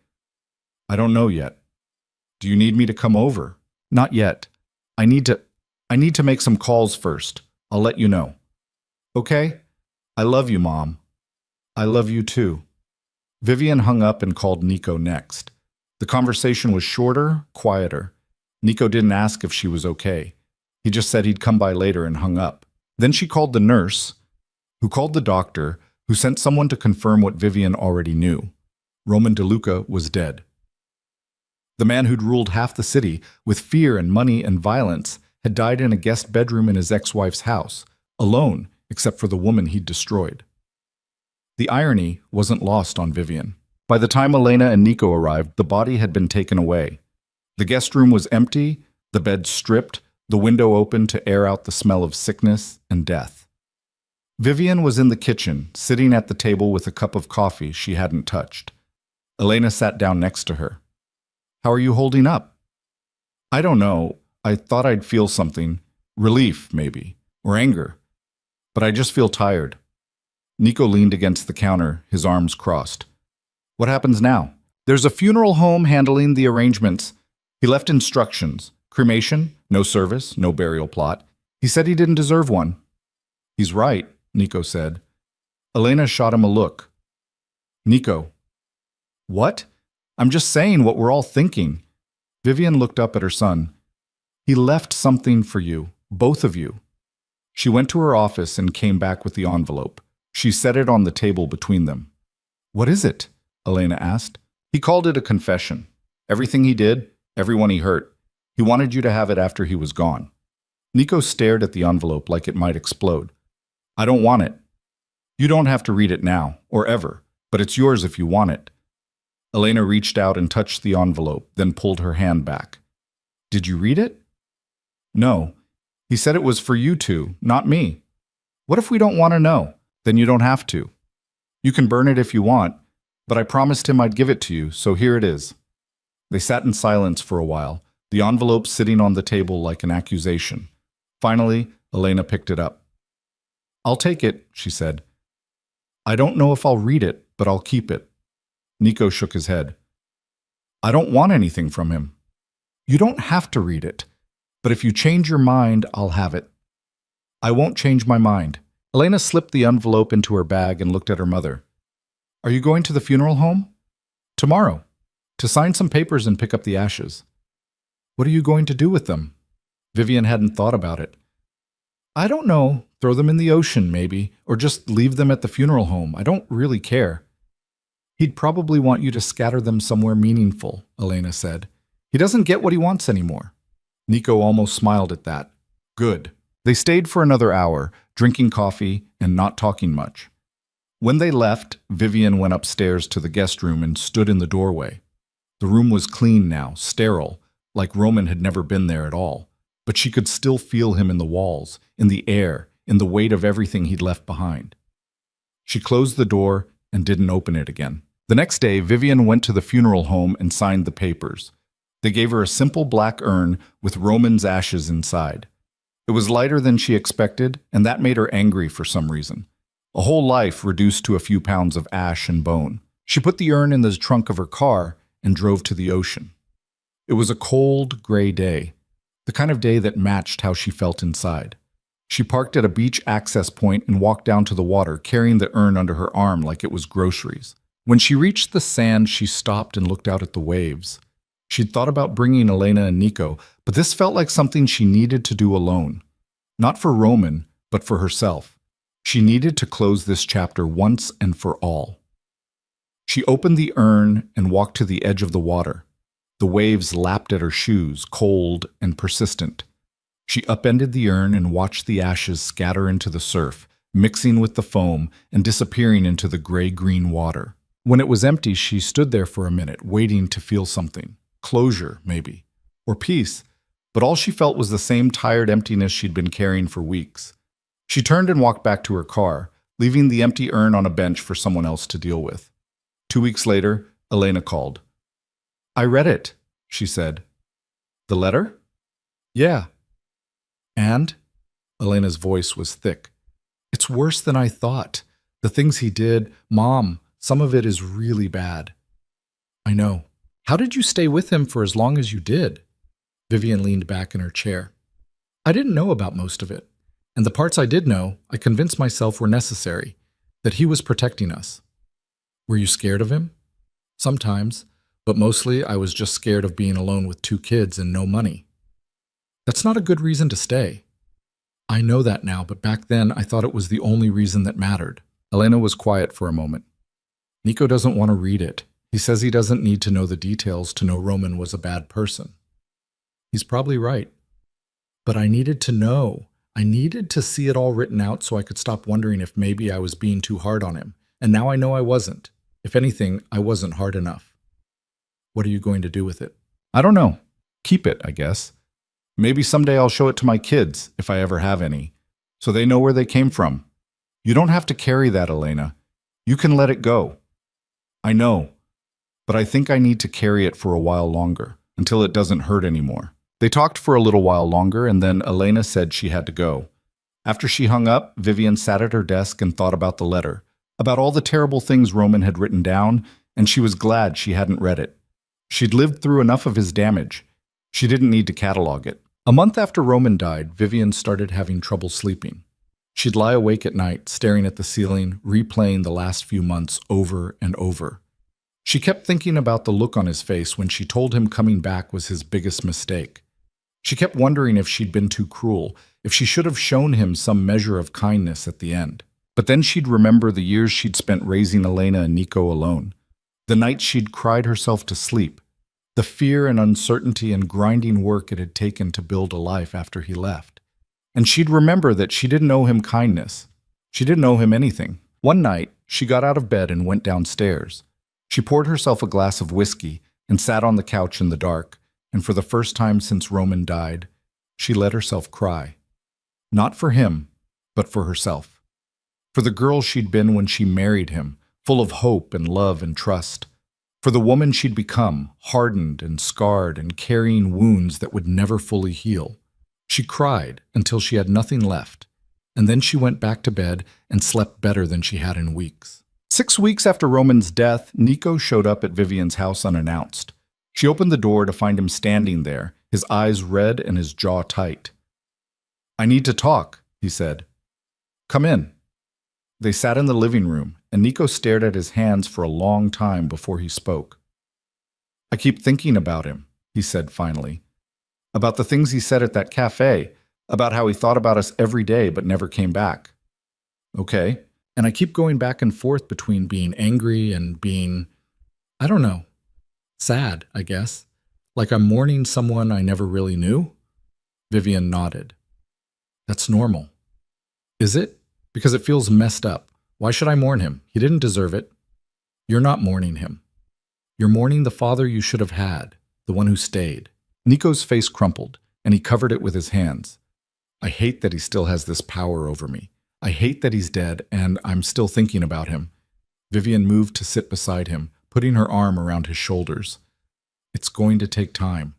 "I don't know yet." "Do you need me to come over?" "Not yet. I need to make some calls first. I'll let you know." "Okay? I love you, Mom." "I love you too." Vivian hung up and called Nico next. The conversation was shorter, quieter. Nico didn't ask if she was okay. He just said he'd come by later and hung up. Then she called the nurse, who called the doctor, who sent someone to confirm what Vivian already knew. Roman DeLuca was dead. The man who'd ruled half the city with fear and money and violence had died in a guest bedroom in his ex-wife's house, alone except for the woman he'd destroyed. The irony wasn't lost on Vivian. By the time Elena and Nico arrived, the body had been taken away. The guest room was empty, the bed stripped, the window open to air out the smell of sickness and death. Vivian was in the kitchen, sitting at the table with a cup of coffee she hadn't touched. Elena sat down next to her. "How are you holding up?" "I don't know. I thought I'd feel something. Relief, maybe. Or anger. But I just feel tired." Nico leaned against the counter, his arms crossed. "What happens now?" "There's a funeral home handling the arrangements. He left instructions. Cremation, no service, no burial plot. He said he didn't deserve one. He's right, Nico said. Elena shot him a look. Nico. What? I'm just saying what we're all thinking. Vivian looked up at her son. He left something for you, both of you. She went to her office and came back with the envelope. She set it on the table between them. What is it? Elena asked. He called it a confession. Everything he did, everyone he hurt. He wanted you to have it after he was gone. Nico stared at the envelope like it might explode. I don't want it. You don't have to read it now, or ever, but it's yours if you want it. Elena reached out and touched the envelope, then pulled her hand back. Did you read it? No. He said it was for you two, not me. What if we don't want to know? Then you don't have to. You can burn it if you want, but I promised him I'd give it to you, so here it is. They sat in silence for a while, the envelope sitting on the table like an accusation. Finally, Elena picked it up. I'll take it, she said. I don't know if I'll read it, but I'll keep it. Nico shook his head. I don't want anything from him. You don't have to read it, but if you change your mind, I'll have it. I won't change my mind. Elena slipped the envelope into her bag and looked at her mother. Are you going to the funeral home? Tomorrow, to sign some papers and pick up the ashes. What are you going to do with them? Vivian hadn't thought about it. I don't know. Throw them in the ocean, maybe, or just leave them at the funeral home. I don't really care. He'd probably want you to scatter them somewhere meaningful, Elena said. He doesn't get what he wants anymore. Nico almost smiled at that. Good. They stayed for another hour, drinking coffee and not talking much. When they left, Vivian went upstairs to the guest room and stood in the doorway. The room was clean now, sterile, like Roman had never been there at all. But she could still feel him in the walls, in the air, in the weight of everything he'd left behind. She closed the door and didn't open it again. The next day, Vivian went to the funeral home and signed the papers. They gave her a simple black urn with Roman's ashes inside. It was lighter than she expected, and that made her angry for some reason. A whole life reduced to a few pounds of ash and bone. She put the urn in the trunk of her car and drove to the ocean. It was a cold, gray day, the kind of day that matched how she felt inside. She parked at a beach access point and walked down to the water, carrying the urn under her arm like it was groceries. When she reached the sand, she stopped and looked out at the waves. She'd thought about bringing Elena and Nico, but this felt like something she needed to do alone. Not for Roman, but for herself. She needed to close this chapter once and for all. She opened the urn and walked to the edge of the water. The waves lapped at her shoes, cold and persistent. She upended the urn and watched the ashes scatter into the surf, mixing with the foam and disappearing into the gray-green water. When it was empty, she stood there for a minute, waiting to feel something. Closure, maybe. Or peace. But all she felt was the same tired emptiness she'd been carrying for weeks. She turned and walked back to her car, leaving the empty urn on a bench for someone else to deal with. 2 weeks later, Elena called. I read it, she said. The letter? Yeah. And? Elena's voice was thick. It's worse than I thought. The things he did, Mom, some of it is really bad. I know. How did you stay with him for as long as you did? Vivian leaned back in her chair. I didn't know about most of it. And the parts I did know, I convinced myself were necessary, that he was protecting us. Were you scared of him? Sometimes, but mostly I was just scared of being alone with 2 kids and no money. That's not a good reason to stay. I know that now, but back then I thought it was the only reason that mattered. Elena was quiet for a moment. Nico doesn't want to read it. He says he doesn't need to know the details to know Roman was a bad person. He's probably right. But I needed to know. I needed to see it all written out so I could stop wondering if maybe I was being too hard on him. And now I know I wasn't. If anything, I wasn't hard enough. What are you going to do with it? I don't know. Keep it, I guess. Maybe someday I'll show it to my kids, if I ever have any, so they know where they came from. You don't have to carry that, Elena. You can let it go. I know, but I think I need to carry it for a while longer, until it doesn't hurt anymore. They talked for a little while longer, and then Elena said she had to go. After she hung up, Vivian sat at her desk and thought about the letter, about all the terrible things Roman had written down, and she was glad she hadn't read it. She'd lived through enough of his damage. She didn't need to catalog it. A month after Roman died, Vivian started having trouble sleeping. She'd lie awake at night, staring at the ceiling, replaying the last few months over and over. She kept thinking about the look on his face when she told him coming back was his biggest mistake. She kept wondering if she'd been too cruel, if she should have shown him some measure of kindness at the end. But then she'd remember the years she'd spent raising Elena and Nico alone, the nights she'd cried herself to sleep, the fear and uncertainty and grinding work it had taken to build a life after he left. And she'd remember that she didn't owe him kindness. She didn't owe him anything. One night, she got out of bed and went downstairs. She poured herself a glass of whiskey and sat on the couch in the dark, and for the first time since Roman died, she let herself cry. Not for him, but for herself. For the girl she'd been when she married him, full of hope and love and trust. For the woman she'd become, hardened and scarred and carrying wounds that would never fully heal. She cried until she had nothing left, and then she went back to bed and slept better than she had in weeks. 6 weeks after Roman's death, Nico showed up at Vivian's house unannounced. She opened the door to find him standing there, his eyes red and his jaw tight. "I need to talk," he said. "Come in." They sat in the living room, and Nico stared at his hands for a long time before he spoke. "I keep thinking about him," he said finally. "About the things he said at that cafe, about how he thought about us every day but never came back." "Okay. And I keep going back and forth between being angry and being, I don't know, sad, I guess. Like I'm mourning someone I never really knew." Vivian nodded. "That's normal." "Is it? Because it feels messed up. Why should I mourn him? He didn't deserve it." "You're not mourning him. You're mourning the father you should have had, the one who stayed." Nico's face crumpled, and he covered it with his hands. "I hate that he still has this power over me. I hate that he's dead, and I'm still thinking about him." Vivian moved to sit beside him, putting her arm around his shoulders. "It's going to take time.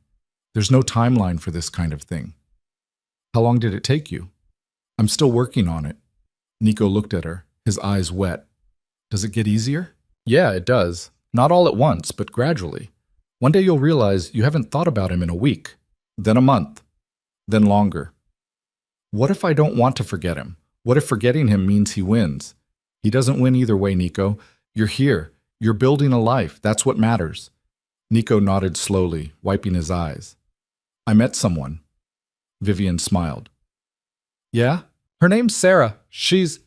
There's no timeline for this kind of thing." "How long did it take you?" "I'm still working on it." Nico looked at her, his eyes wet. "Does it get easier?" "Yeah, it does. Not all at once, but gradually. One day you'll realize you haven't thought about him in a week, then a month, then longer." "What if I don't want to forget him? What if forgetting him means he wins?" "He doesn't win either way, Nico. You're here. You're building a life. That's what matters." Nico nodded slowly, wiping his eyes. "I met someone." Vivian smiled. "Yeah? Her name's Sarah. She's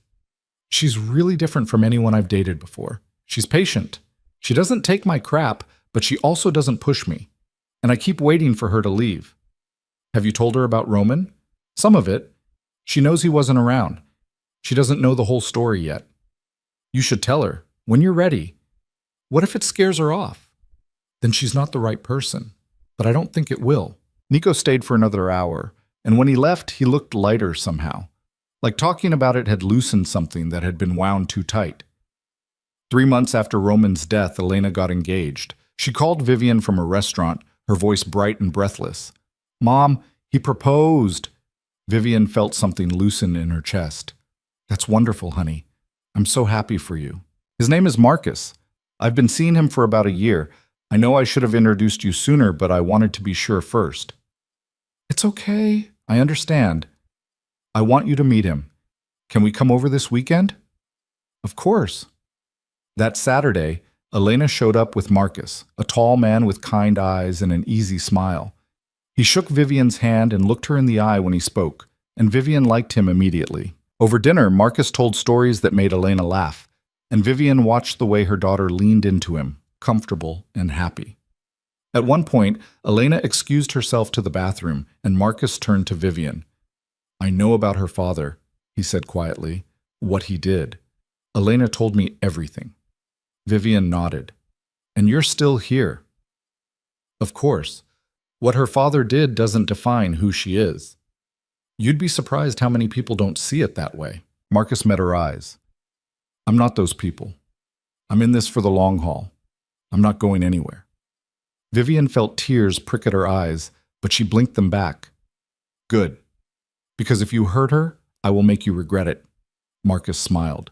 really different from anyone I've dated before. She's patient. She doesn't take my crap, but she also doesn't push me. And I keep waiting for her to leave." "Have you told her about Roman?" "Some of it. She knows he wasn't around. She doesn't know the whole story yet." "You should tell her. When you're ready." "What if it scares her off?" "Then she's not the right person. But I don't think it will." Nico stayed for another hour, and when he left, he looked lighter somehow. Like talking about it had loosened something that had been wound too tight. 3 months after Roman's death, Elena got engaged. She called Vivian from a restaurant, her voice bright and breathless. "Mom, he proposed." Vivian felt something loosen in her chest. "That's wonderful, honey. I'm so happy for you. His name is Marcus. I've been seeing him for about a year. I know I should have introduced you sooner, but I wanted to be sure first." "It's okay. I understand." "I want you to meet him. Can we come over this weekend?" "Of course." That Saturday, Elena showed up with Marcus, a tall man with kind eyes and an easy smile. He shook Vivian's hand and looked her in the eye when he spoke, and Vivian liked him immediately. Over dinner, Marcus told stories that made Elena laugh, and Vivian watched the way her daughter leaned into him, comfortable and happy. At one point, Elena excused herself to the bathroom, and Marcus turned to Vivian. "I know about her father," he said quietly, "what he did. Elena told me everything." Vivian nodded. "And you're still here." "Of course. What her father did doesn't define who she is." "You'd be surprised how many people don't see it that way." Marcus met her eyes. "I'm not those people. I'm in this for the long haul. I'm not going anywhere." Vivian felt tears prick at her eyes, but she blinked them back. "Good. Because if you hurt her, I will make you regret it." Marcus smiled.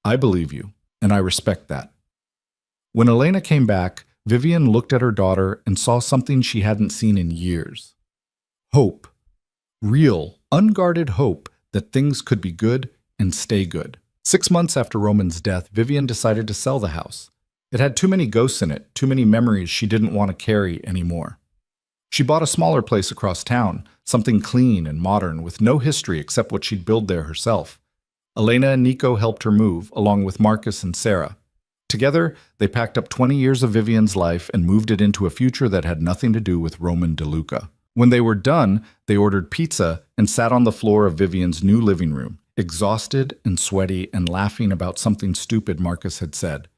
"I believe you, and I respect that." When Elena came back, Vivian looked at her daughter and saw something she hadn't seen in years. Hope. Real, unguarded hope that things could be good and stay good. 6 months after Roman's death, Vivian decided to sell the house. It had too many ghosts in it, too many memories she didn't want to carry anymore. She bought a smaller place across town, something clean and modern with no history except what she'd built there herself. Elena and Nico helped her move, along with Marcus and Sarah. Together, they packed up 20 years of Vivian's life and moved it into a future that had nothing to do with Roman DeLuca. When they were done, they ordered pizza and sat on the floor of Vivian's new living room, exhausted and sweaty and laughing about something stupid Marcus had said.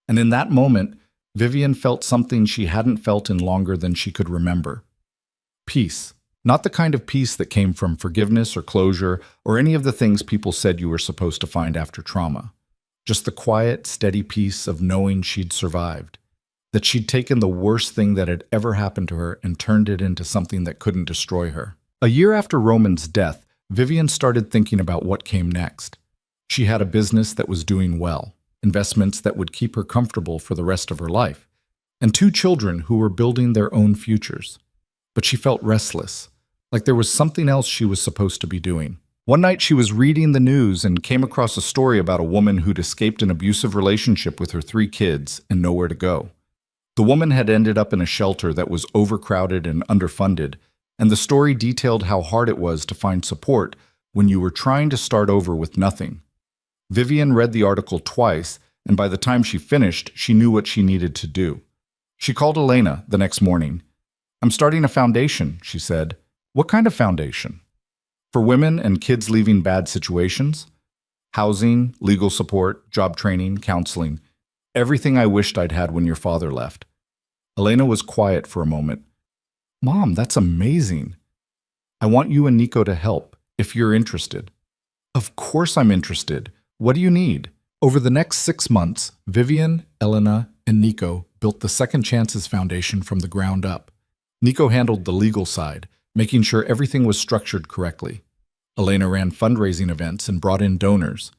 And in that moment, Vivian felt something she hadn't felt in longer than she could remember. Peace. Not the kind of peace that came from forgiveness or closure or any of the things people said you were supposed to find after trauma. Just the quiet, steady peace of knowing she'd survived. That she'd taken the worst thing that had ever happened to her and turned it into something that couldn't destroy her. A year after Roman's death, Vivian started thinking about what came next. She had a business that was doing well, investments that would keep her comfortable for the rest of her life, and 2 children who were building their own futures. But she felt restless, like there was something else she was supposed to be doing. One night she was reading the news and came across a story about a woman who'd escaped an abusive relationship with her 3 kids and nowhere to go. The woman had ended up in a shelter that was overcrowded and underfunded, and the story detailed how hard it was to find support when you were trying to start over with nothing. Vivian read the article twice, and by the time she finished, she knew what she needed to do. She called Elena the next morning. "I'm starting a foundation," she said. "What kind of foundation?" "For women and kids leaving bad situations. Housing, legal support, job training, counseling. Everything I wished I'd had when your father left." Elena was quiet for a moment. "Mom, that's amazing. I want you and Nico to help, if you're interested." "Of course I'm interested. What do you need?" Over the next 6 months, Vivian, Elena, and Nico built the Second Chances Foundation from the ground up. Nico handled the legal side, making sure everything was structured correctly. Elena ran fundraising events and brought in donors.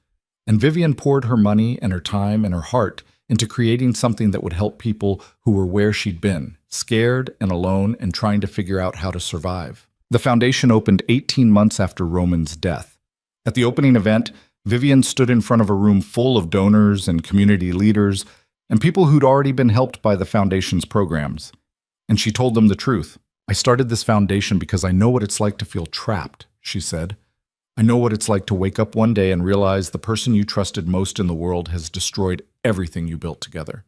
And Vivian poured her money and her time and her heart into creating something that would help people who were where she'd been, scared and alone and trying to figure out how to survive. The foundation opened 18 months after Roman's death. At the opening event, Vivian stood in front of a room full of donors and community leaders and people who'd already been helped by the foundation's programs. And she told them the truth. "I started this foundation because I know what it's like to feel trapped," she said. "I know what it's like to wake up one day and realize the person you trusted most in the world has destroyed everything you built together.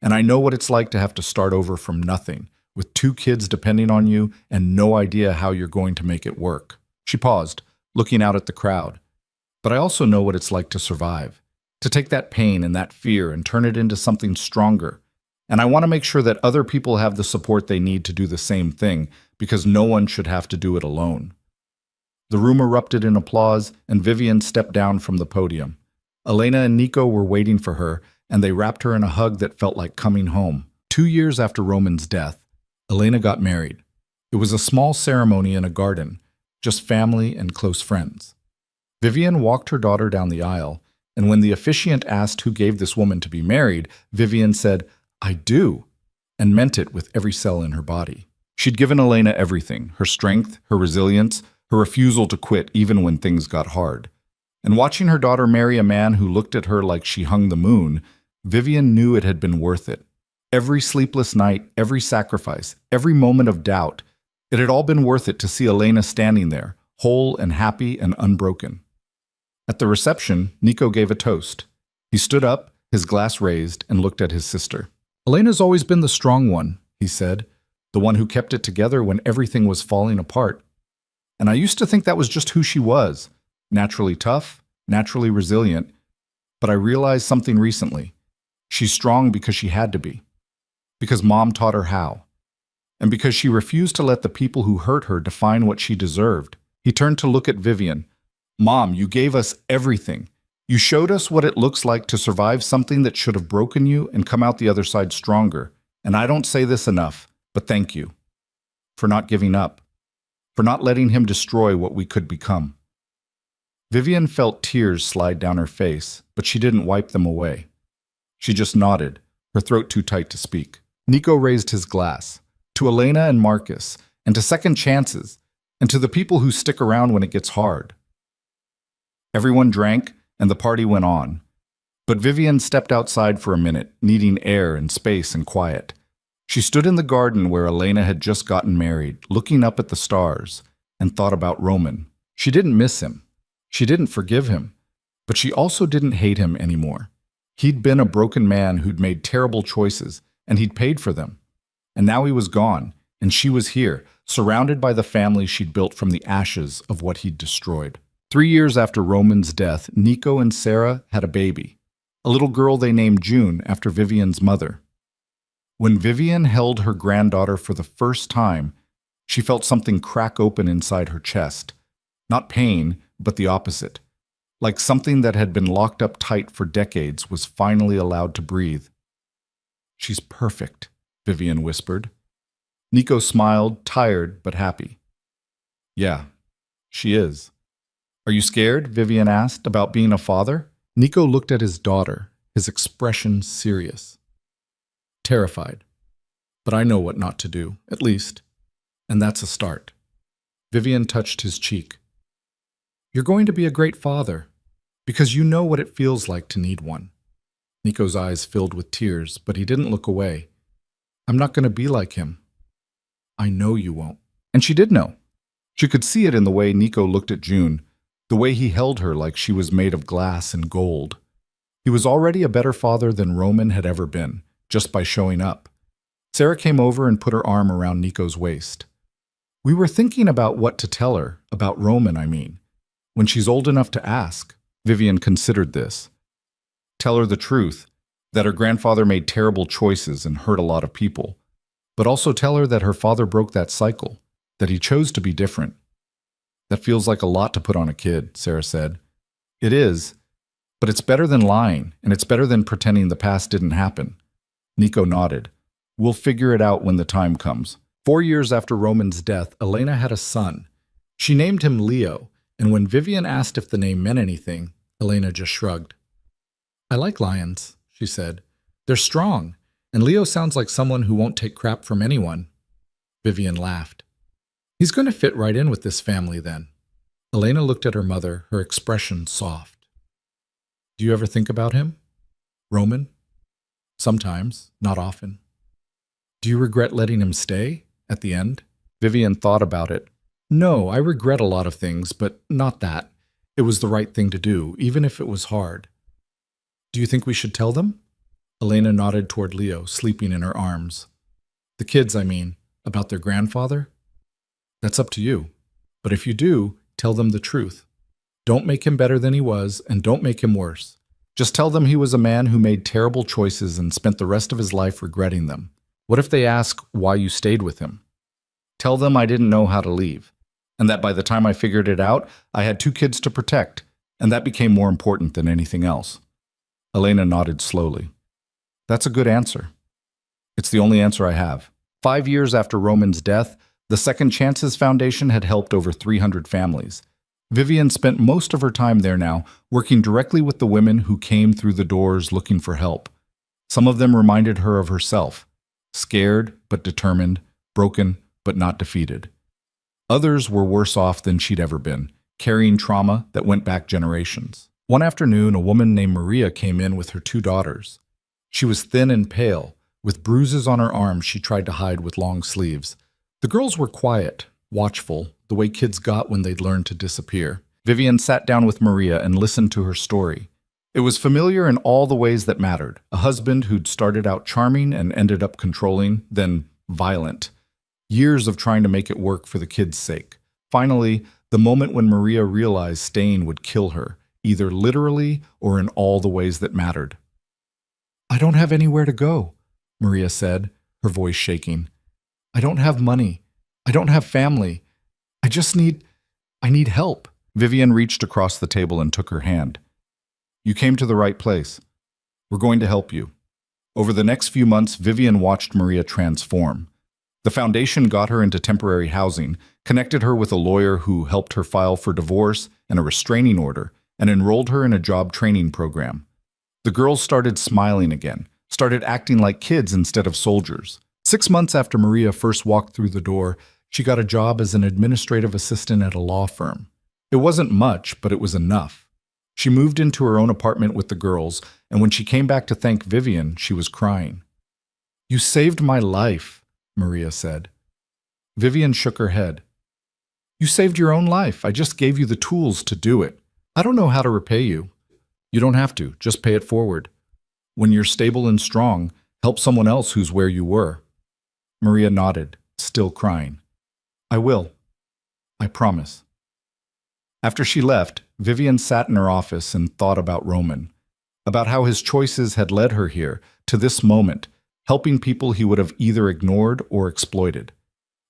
And I know what it's like to have to start over from nothing, with 2 kids depending on you and no idea how you're going to make it work." She paused, looking out at the crowd. "But I also know what it's like to survive, to take that pain and that fear and turn it into something stronger. And I want to make sure that other people have the support they need to do the same thing, because no one should have to do it alone." The room erupted in applause, and Vivian stepped down from the podium. Elena and Nico were waiting for her, and they wrapped her in a hug that felt like coming home. 2 years after Roman's death, Elena got married. It was a small ceremony in a garden, just family and close friends. Vivian walked her daughter down the aisle, and when the officiant asked who gave this woman to be married, Vivian said, "I do," and meant it with every cell in her body. She'd given Elena everything, her strength, her resilience, her refusal to quit even when things got hard. And watching her daughter marry a man who looked at her like she hung the moon, Vivian knew it had been worth it. Every sleepless night, every sacrifice, every moment of doubt, it had all been worth it to see Elena standing there, whole and happy and unbroken. At the reception, Nico gave a toast. He stood up, his glass raised, and looked at his sister. "Elena's always been the strong one," he said, "the one who kept it together when everything was falling apart. And I used to think that was just who she was, naturally tough, naturally resilient. But I realized something recently. She's strong because she had to be. Because Mom taught her how. And because she refused to let the people who hurt her define what she deserved." He turned to look at Vivian. "Mom, you gave us everything. You showed us what it looks like to survive something that should have broken you and come out the other side stronger. And I don't say this enough, but thank you. For not giving up. For not letting him destroy what we could become." Vivian felt tears slide down her face, but she didn't wipe them away. She just nodded, her throat too tight to speak. Nico raised his glass. To Elena and Marcus, and to second chances, and to the people who stick around when it gets hard. Everyone drank, and the party went on. But Vivian stepped outside for a minute, needing air and space and quiet. She stood in the garden where Elena had just gotten married, looking up at the stars, and thought about Roman. She didn't miss him. She didn't forgive him. But she also didn't hate him anymore. He'd been a broken man who'd made terrible choices, and he'd paid for them. And now he was gone, and she was here, surrounded by the family she'd built from the ashes of what he'd destroyed. 3 years after Roman's death, Nico and Sarah had a baby, a little girl they named June after Vivian's mother. When Vivian held her granddaughter for the first time, she felt something crack open inside her chest. Not pain, but the opposite. Like something that had been locked up tight for decades was finally allowed to breathe. "She's perfect," Vivian whispered. Nico smiled, tired but happy. "Yeah, she is." "Are you scared?" Vivian asked, "about being a father?" Nico looked at his daughter, his expression serious. "Terrified. But I know what not to do, at least. And that's a start." Vivian touched his cheek. "You're going to be a great father, because you know what it feels like to need one." Nico's eyes filled with tears, but he didn't look away. "I'm not going to be like him." "I know you won't." And she did know. She could see it in the way Nico looked at June, the way he held her like she was made of glass and gold. He was already a better father than Roman had ever been, just by showing up. Sarah came over and put her arm around Nico's waist. "We were thinking about what to tell her, about Roman, I mean, when she's old enough to ask." Vivian considered this. Tell her the truth, that her grandfather made terrible choices and hurt a lot of people, but also tell her that her father broke that cycle, that he chose to be different. "That feels like a lot to put on a kid," Sarah said. "It is, but it's better than lying, and it's better than pretending the past didn't happen." Nico nodded. "We'll figure it out when the time comes." 4 years after Roman's death, Elena had a son. She named him Leo, and when Vivian asked if the name meant anything, Elena just shrugged. "I like lions," she said. "They're strong, and Leo sounds like someone who won't take crap from anyone." Vivian laughed. "He's going to fit right in with this family then." Elena looked at her mother, her expression soft. "Do you ever think about him? Roman?" "Sometimes, not often." "Do you regret letting him stay at the end?" Vivian thought about it. "No, I regret a lot of things, but not that. It was the right thing to do, even if it was hard." "Do you think we should tell them?" Elena nodded toward Leo, sleeping in her arms. "The kids, I mean, about their grandfather?" "That's up to you. But if you do, tell them the truth. Don't make him better than he was, and don't make him worse. Just tell them he was a man who made terrible choices and spent the rest of his life regretting them. What if they ask why you stayed with him? Tell them I didn't know how to leave, and that by the time I figured it out, I had 2 kids to protect, and that became more important than anything else." Elena nodded slowly. "That's a good answer. It's the only answer I have." 5 years after Roman's death, the Second Chances Foundation had helped over 300 families. Vivian spent most of her time there now, working directly with the women who came through the doors looking for help. Some of them reminded her of herself, scared but determined, broken but not defeated. Others were worse off than she'd ever been, carrying trauma that went back generations. One afternoon, a woman named Maria came in with her 2 daughters. She was thin and pale, with bruises on her arms she tried to hide with long sleeves. The girls were quiet, watchful, the way kids got when they'd learned to disappear. Vivian sat down with Maria and listened to her story. It was familiar in all the ways that mattered. A husband who'd started out charming and ended up controlling, then violent. Years of trying to make it work for the kids' sake. Finally, the moment when Maria realized staying would kill her, either literally or in all the ways that mattered. "I don't have anywhere to go," Maria said, her voice shaking. "I don't have money. I don't have family. I need help." Vivian reached across the table and took her hand. "You came to the right place. We're going to help you." Over the next few months, Vivian watched Maria transform. The foundation got her into temporary housing, connected her with a lawyer who helped her file for divorce and a restraining order, and enrolled her in a job training program. The girls started smiling again, started acting like kids instead of soldiers. 6 months after Maria first walked through the door, she got a job as an administrative assistant at a law firm. It wasn't much, but it was enough. She moved into her own apartment with the girls, and when she came back to thank Vivian, she was crying. "You saved my life," Maria said. Vivian shook her head. "You saved your own life. I just gave you the tools to do it. I don't know how to repay you." "You don't have to. Just pay it forward. When you're stable and strong, help someone else who's where you were." Maria nodded, still crying. "I will. I promise." After she left, Vivian sat in her office and thought about Roman, about how his choices had led her here, to this moment, helping people he would have either ignored or exploited.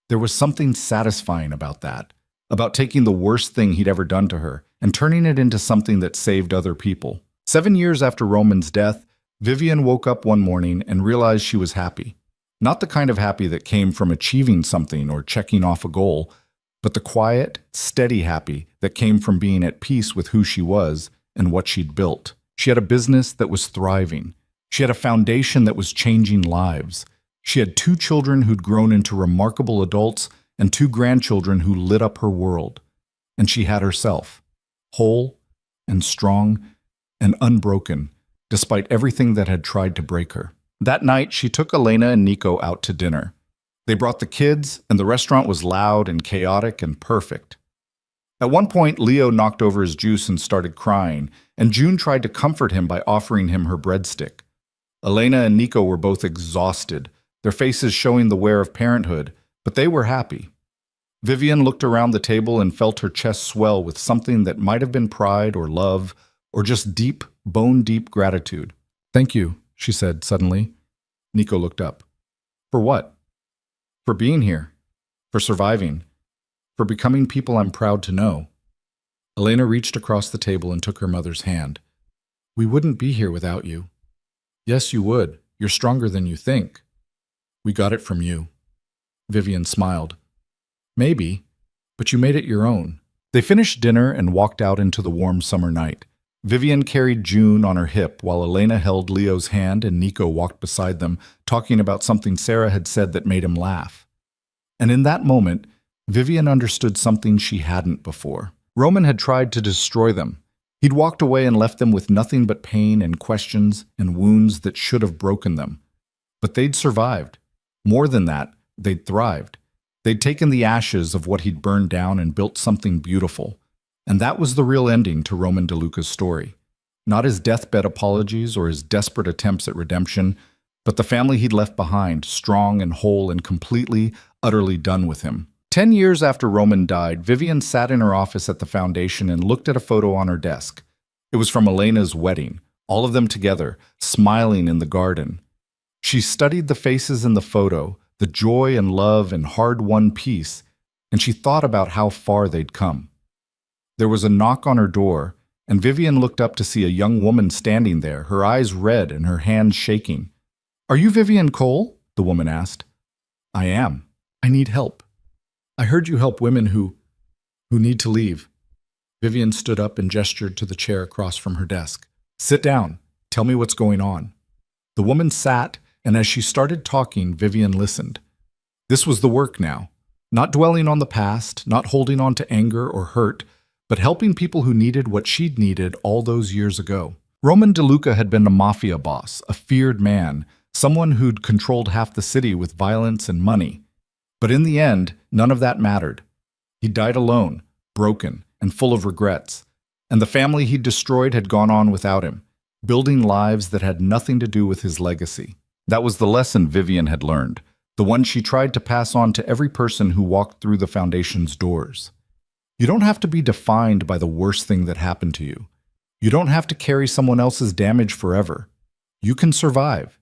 There was something satisfying about that, about taking the worst thing he'd ever done to her and turning it into something that saved other people. 7 years after Roman's death, Vivian woke up one morning and realized she was happy. Not the kind of happy that came from achieving something or checking off a goal, but the quiet, steady happy that came from being at peace with who she was and what she'd built. She had a business that was thriving. She had a foundation that was changing lives. She had 2 children who'd grown into remarkable adults and 2 grandchildren who lit up her world. And she had herself, whole and strong and unbroken, despite everything that had tried to break her. That night, she took Elena and Nico out to dinner. They brought the kids, and the restaurant was loud and chaotic and perfect. At one point, Leo knocked over his juice and started crying, and June tried to comfort him by offering him her breadstick. Elena and Nico were both exhausted, their faces showing the wear of parenthood, but they were happy. Vivian looked around the table and felt her chest swell with something that might have been pride or love, or just deep, bone-deep gratitude. "Thank you," she said suddenly. Nico looked up. "For what?" "For being here. For surviving. For becoming people I'm proud to know." Elena reached across the table and took her mother's hand. "We wouldn't be here without you." "Yes, you would. You're stronger than you think." "We got it from you." Vivian smiled. "Maybe, but you made it your own." They finished dinner and walked out into the warm summer night. Vivian carried June on her hip while Elena held Leo's hand and Nico walked beside them, talking about something Sarah had said that made him laugh. And in that moment, Vivian understood something she hadn't before. Roman had tried to destroy them. He'd walked away and left them with nothing but pain and questions and wounds that should have broken them. But they'd survived. More than that, they'd thrived. They'd taken the ashes of what he'd burned down and built something beautiful. And that was the real ending to Roman DeLuca's story. Not his deathbed apologies or his desperate attempts at redemption, but the family he'd left behind, strong and whole and completely, utterly done with him. 10 years after Roman died, Vivian sat in her office at the foundation and looked at a photo on her desk. It was from Elena's wedding, all of them together, smiling in the garden. She studied the faces in the photo, the joy and love and hard-won peace, and she thought about how far they'd come. There was a knock on her door, and Vivian looked up to see a young woman standing there, her eyes red and her hands shaking. "Are you Vivian Cole?" the woman asked. "I am. I need help. I heard you help women who need to leave." Vivian stood up and gestured to the chair across from her desk. "Sit down. Tell me what's going on." The woman sat, and as she started talking, Vivian listened. This was the work now. Not dwelling on the past, not holding on to anger or hurt, but helping people who needed what she'd needed all those years ago. Roman DeLuca had been a mafia boss, a feared man, someone who'd controlled half the city with violence and money. But in the end, none of that mattered. He died alone, broken, and full of regrets. And the family he'd destroyed had gone on without him, building lives that had nothing to do with his legacy. That was the lesson Vivian had learned, the one she tried to pass on to every person who walked through the foundation's doors. You don't have to be defined by the worst thing that happened to you. You don't have to carry someone else's damage forever. You can survive.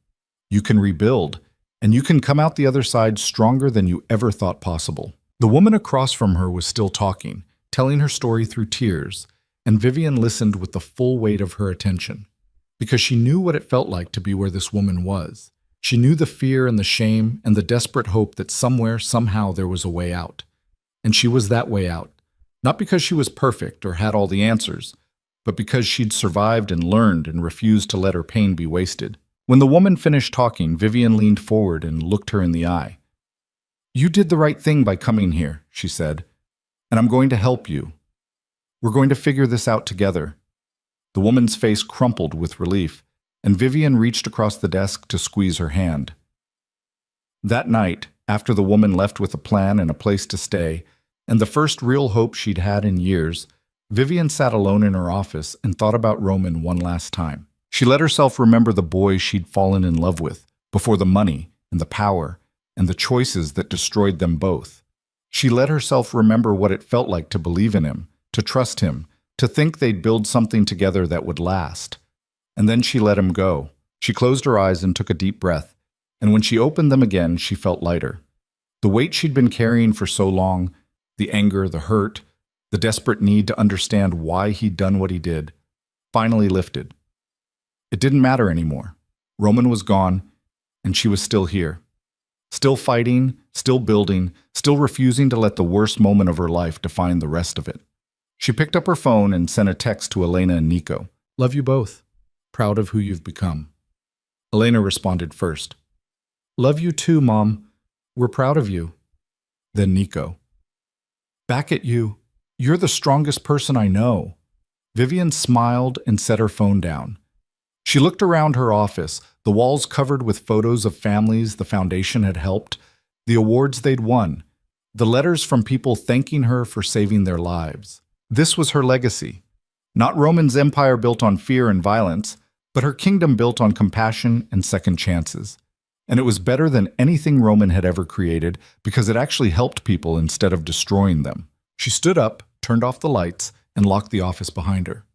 You can rebuild. And you can come out the other side stronger than you ever thought possible. The woman across from her was still talking, telling her story through tears, and Vivian listened with the full weight of her attention. Because she knew what it felt like to be where this woman was. She knew the fear and the shame and the desperate hope that somewhere, somehow, there was a way out. And she was that way out. Not because she was perfect or had all the answers, but because she'd survived and learned and refused to let her pain be wasted. When the woman finished talking, Vivian leaned forward and looked her in the eye. "You did the right thing by coming here," she said, "and I'm going to help you. We're going to figure this out together." The woman's face crumpled with relief, and Vivian reached across the desk to squeeze her hand. That night, after the woman left with a plan and a place to stay, and the first real hope she'd had in years, Vivian sat alone in her office and thought about Roman one last time. She let herself remember the boy she'd fallen in love with, before the money and the power and the choices that destroyed them both. She let herself remember what it felt like to believe in him, to trust him, to think they'd build something together that would last. And then she let him go. She closed her eyes and took a deep breath, and when she opened them again, she felt lighter. The weight she'd been carrying for so long, the anger, the hurt, the desperate need to understand why he'd done what he did, finally lifted. It didn't matter anymore. Roman was gone, and she was still here. Still fighting, still building, still refusing to let the worst moment of her life define the rest of it. She picked up her phone and sent a text to Elena and Nico. "Love you both. Proud of who you've become." Elena responded first. "Love you too, Mom. We're proud of you." Then Nico. "Back at you. You're the strongest person I know." Vivian smiled and set her phone down. She looked around her office, the walls covered with photos of families the foundation had helped, the awards they'd won, the letters from people thanking her for saving their lives. This was her legacy. Not Roman's empire built on fear and violence, but her kingdom built on compassion and second chances. And it was better than anything Roman had ever created because it actually helped people instead of destroying them. She stood up, turned off the lights, and locked the office behind her.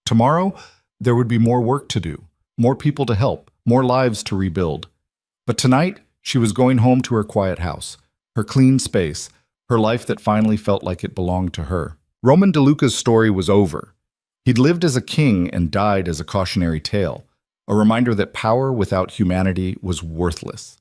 Tomorrow, there would be more work to do, more people to help, more lives to rebuild. But tonight, she was going home to her quiet house, her clean space, her life that finally felt like it belonged to her. Roman DeLuca's story was over. He'd lived as a king and died as a cautionary tale, a reminder that power without humanity was worthless,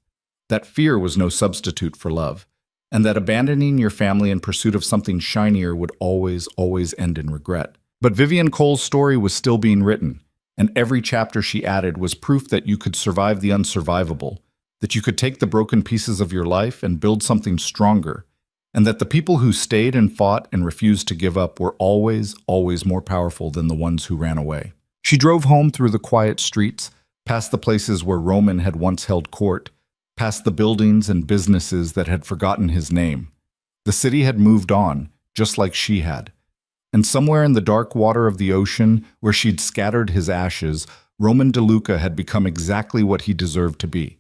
that fear was no substitute for love, and that abandoning your family in pursuit of something shinier would always end in regret. But Vivian Cole's story was still being written, and every chapter she added was proof that you could survive the unsurvivable, that you could take the broken pieces of your life and build something stronger, and that the people who stayed and fought and refused to give up were always more powerful than the ones who ran away. She drove home through the quiet streets, past the places where Roman had once held court, past the buildings and businesses that had forgotten his name. The city had moved on, just like she had. And somewhere in the dark water of the ocean, where she'd scattered his ashes, Roman DeLuca had become exactly what he deserved to be.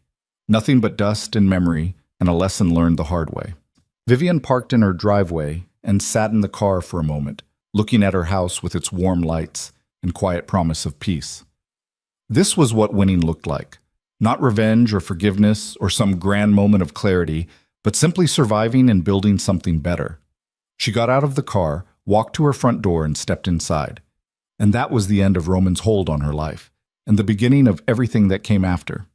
Nothing but dust and memory, and a lesson learned the hard way. Vivian parked in her driveway and sat in the car for a moment, looking at her house with its warm lights and quiet promise of peace. This was what winning looked like. Not revenge or forgiveness or some grand moment of clarity, but simply surviving and building something better. She got out of the car, walked to her front door, and stepped inside. And that was the end of Roman's hold on her life, and the beginning of everything that came after.